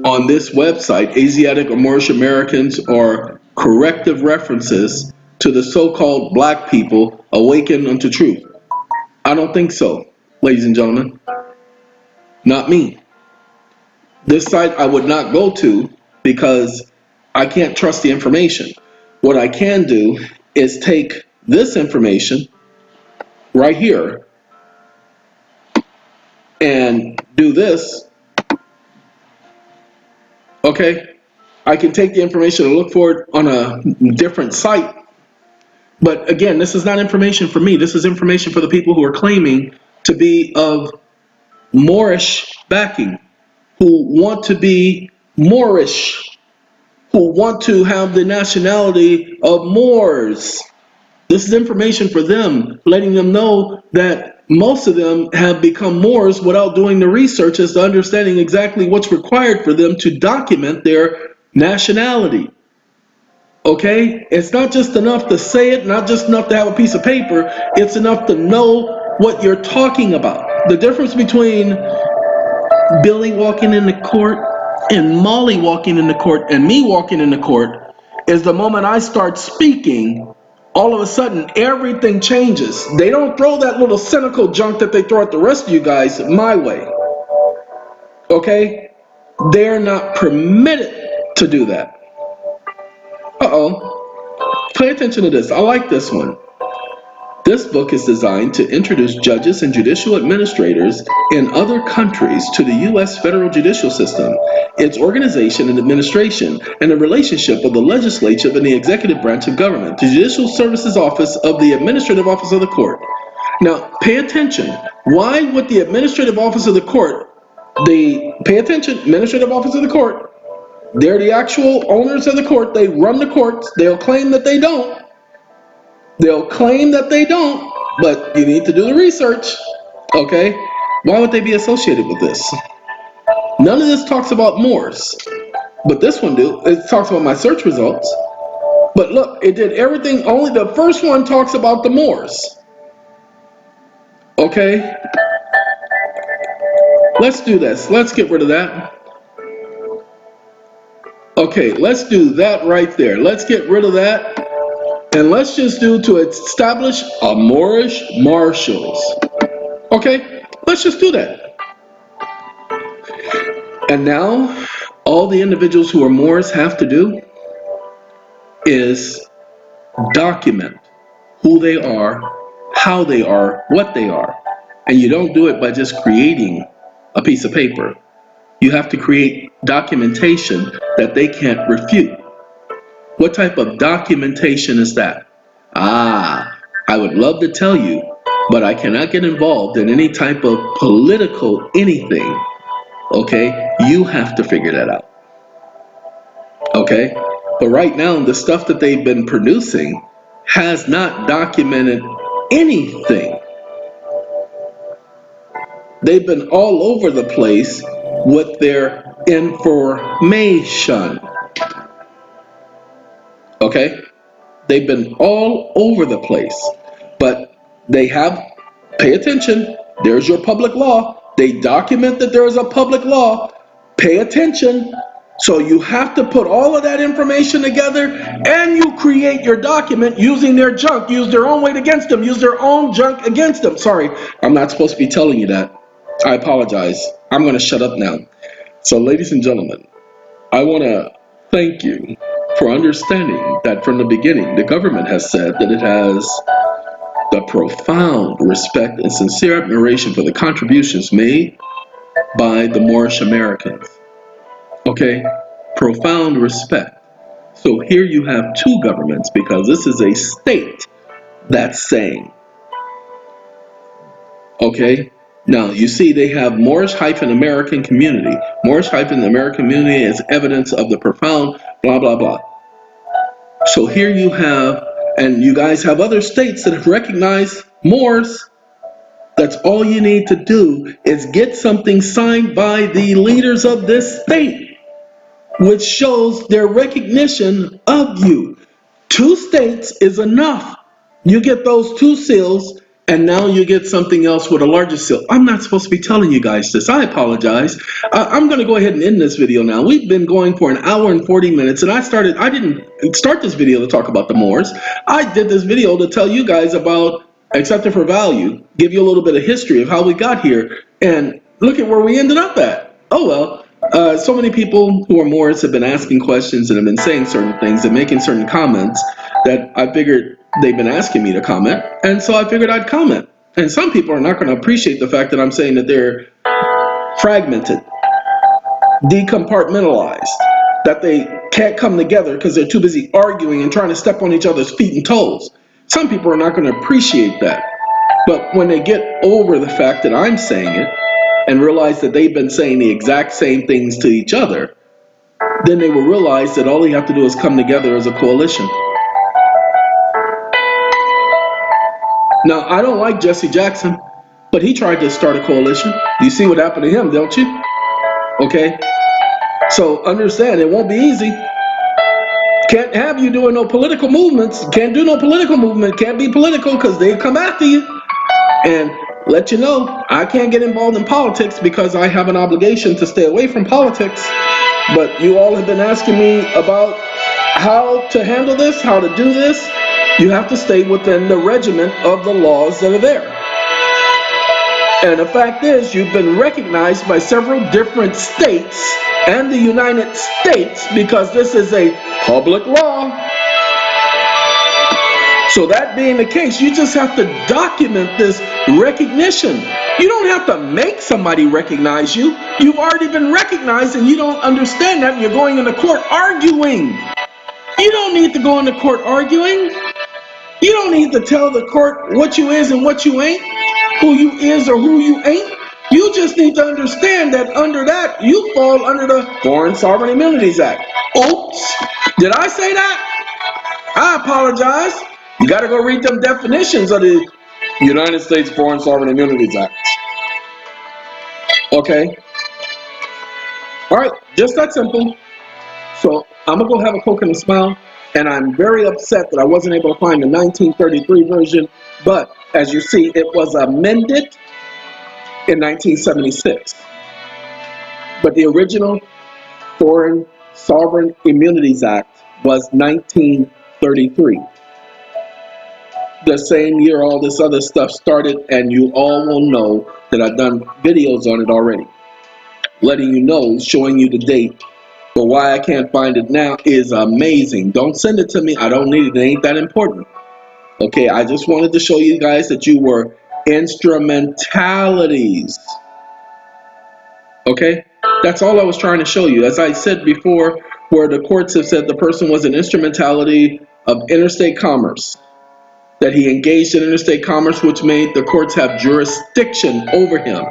On this website, Asiatic or Moorish Americans are corrective references to the so-called black people awakened unto truth. I don't think so, ladies and gentlemen. Not me. This site I would not go to because I can't trust the information. What I can do is take this information right here and do this. Okay, I can take the information and look for it on a different site. But again, this is not information for me. This is information for the people who are claiming to be of Moorish backing, who want to be Moorish, who want to have the nationality of Moors. This is information for them, letting them know that most of them have become Moors without doing the research as to understanding exactly what's required for them to document their nationality. Okay? It's not just enough to say it, not just enough to have a piece of paper. It's enough to know what you're talking about. The difference between Billy walking in the court and Molly walking in the court and me walking in the court is the moment I start speaking, all of a sudden everything changes. They don't throw that little cynical junk that they throw at the rest of you guys my way. Okay? They're not permitted to do that. Pay attention to this. I like this one. This book is designed to introduce judges and judicial administrators in other countries to the U.S. federal judicial system, its organization and administration, and the relationship of the legislature and the executive branch of government, the Judicial Services Office of the Administrative Office of the Court. Now, pay attention. Why would the Administrative Office of the Court, Administrative Office of the Court, they're the actual owners of the court, they run the courts, they'll claim that they don't. They'll claim that they don't, but you need to do the research, okay? Why would they be associated with this? None of this talks about Moors, but this one do. It talks about my search results. But look, it did everything, only the first one talks about the Moors. Okay? Let's do this. Let's get rid of that. Okay, let's do that right there. Let's get rid of that. And let's just do to establish a Moorish marshals. Okay, let's just do that. And now, all the individuals who are Moors have to do is document who they are, how they are, what they are. And you don't do it by just creating a piece of paper. You have to create documentation that they can't refute. What type of documentation is that? I would love to tell you, but I cannot get involved in any type of political anything. Okay? You have to figure that out. Okay? But right now, the stuff that they've been producing has not documented anything. They've been all over the place with their information. Okay? They've been all over the place. But they have, pay attention, there's your public law. They document that there is a public law. Pay attention. So you have to put all of that information together and you create your document using their junk. Use their own weight against them. Use their own junk against them. Sorry, I'm not supposed to be telling you that. I apologize. I'm going to shut up now. So ladies and gentlemen, I want to thank you for understanding that from the beginning, the government has said that it has the profound respect and sincere admiration for the contributions made by the Moorish Americans. Okay? Profound respect. So here you have two governments because this is a state that's saying. Okay? Now, you see they have Moorish-American community. Moorish-American community is evidence of the profound blah, blah, blah. So here you have, and you guys have other states that have recognized moors, that's all you need to do is get something signed by the leaders of this state, which shows their recognition of you. 2 states is enough. You get those 2 seals, and now you get something else with a larger seal. I'm not supposed to be telling you guys this. I apologize. I'm going to go ahead and end this video now. We've been going for an hour and 40 minutes, and I didn't start this video to talk about the moors. I did this video to tell you guys about accepted for value, give you a little bit of history of how we got here, and look at where we ended up at. Oh well. So many people who are moors have been asking questions and have been saying certain things and making certain comments that I figured they've been asking me to comment, and so I figured I'd comment. And some people are not going to appreciate the fact that I'm saying that they're fragmented, decompartmentalized, that they can't come together because they're too busy arguing and trying to step on each other's feet and toes. Some people are not going to appreciate that. But when they get over the fact that I'm saying it and realize that they've been saying the exact same things to each other, then they will realize that all they have to do is come together as a coalition. Now, I don't like Jesse Jackson, but he tried to start a coalition. You see what happened to him, don't you? Okay? So understand, it won't be easy. Can't have you doing no political movements. Can't do no political movement. Can't be political because they come after you. And let you know, I can't get involved in politics because I have an obligation to stay away from politics. But you all have been asking me about how to handle this, how to do this. You have to stay within the regiment of the laws that are there. And the fact is, you've been recognized by several different states and the United States because this is a public law. So that being the case, you just have to document this recognition. You don't have to make somebody recognize you. You've already been recognized and you don't understand that and you're going into court arguing. You don't need to go into court arguing. You don't need to tell the court what you is and what you ain't, who you is or who you ain't. You just need to understand that under that, you fall under the Foreign Sovereign Immunities Act. Oops, did I say that? I apologize. You got to go read them definitions of the United States Foreign Sovereign Immunities Act. Okay? All right, just that simple. So I'm going to go have a Coke and a smile. And I'm very upset that I wasn't able to find the 1933 version. But as you see, it was amended in 1976. But the original Foreign Sovereign Immunities Act was 1933. The same year all this other stuff started, and you all will know that I've done videos on it already. Letting you know, showing you the date. But why I can't find it now is amazing. Don't send it to me. I don't need it. It ain't that important. Okay, I just wanted to show you guys that you were instrumentalities. Okay, that's all I was trying to show you. As I said before, where the courts have said the person was an instrumentality of interstate commerce, that he engaged in interstate commerce, which made the courts have jurisdiction over him.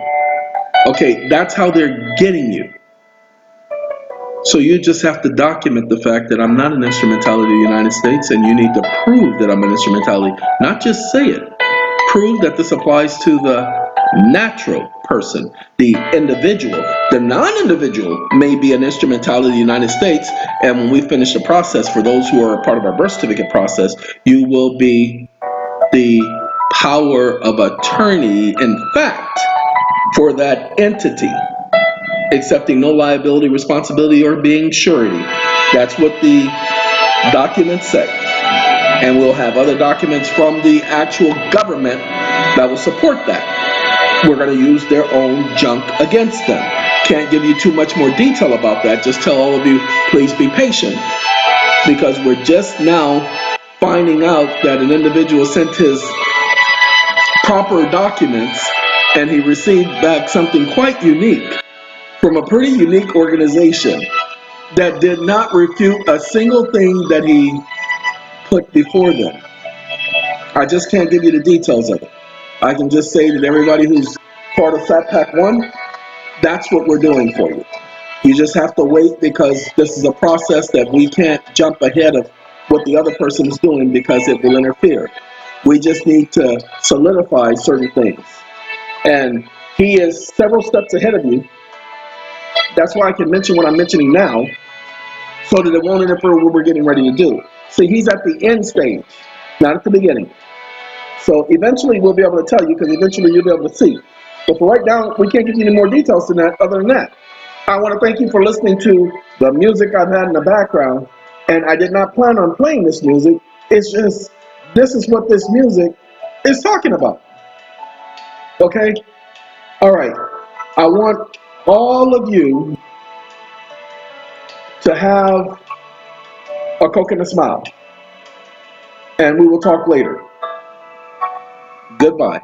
Okay, that's how they're getting you. So you just have to document the fact that I'm not an instrumentality of the United States, and you need to prove that I'm an instrumentality. Not just say it. Prove that this applies to the natural person, the individual. The non-individual may be an instrumentality of the United States, and when we finish the process, for those who are a part of our birth certificate process, you will be the power of attorney, in fact, for that entity, accepting no liability, responsibility, or being surety. That's what the documents say. And we'll have other documents from the actual government that will support that. We're going to use their own junk against them. Can't give you too much more detail about that. Just tell all of you, please be patient, because we're just now finding out that an individual sent his proper documents and he received back something quite unique from a pretty unique organization that did not refute a single thing that he put before them. I just can't give you the details of it. I can just say that everybody who's part of Fat Pack 1, that's what we're doing for you. You just have to wait, because this is a process that we can't jump ahead of what the other person is doing because it will interfere. We just need to solidify certain things. And he is several steps ahead of you. That's why I can mention what I'm mentioning now, so that it won't interfere with what we're getting ready to do. See, he's at the end stage, not at the beginning. So eventually we'll be able to tell you, because eventually you'll be able to see. But for right now, we can't give you any more details than that, other than that. I want to thank you for listening to the music I've had in the background. And I did not plan on playing this music. It's just, this is what this music is talking about. Okay? All right. I want all of you to have a coconut smile. And we will talk later. Goodbye.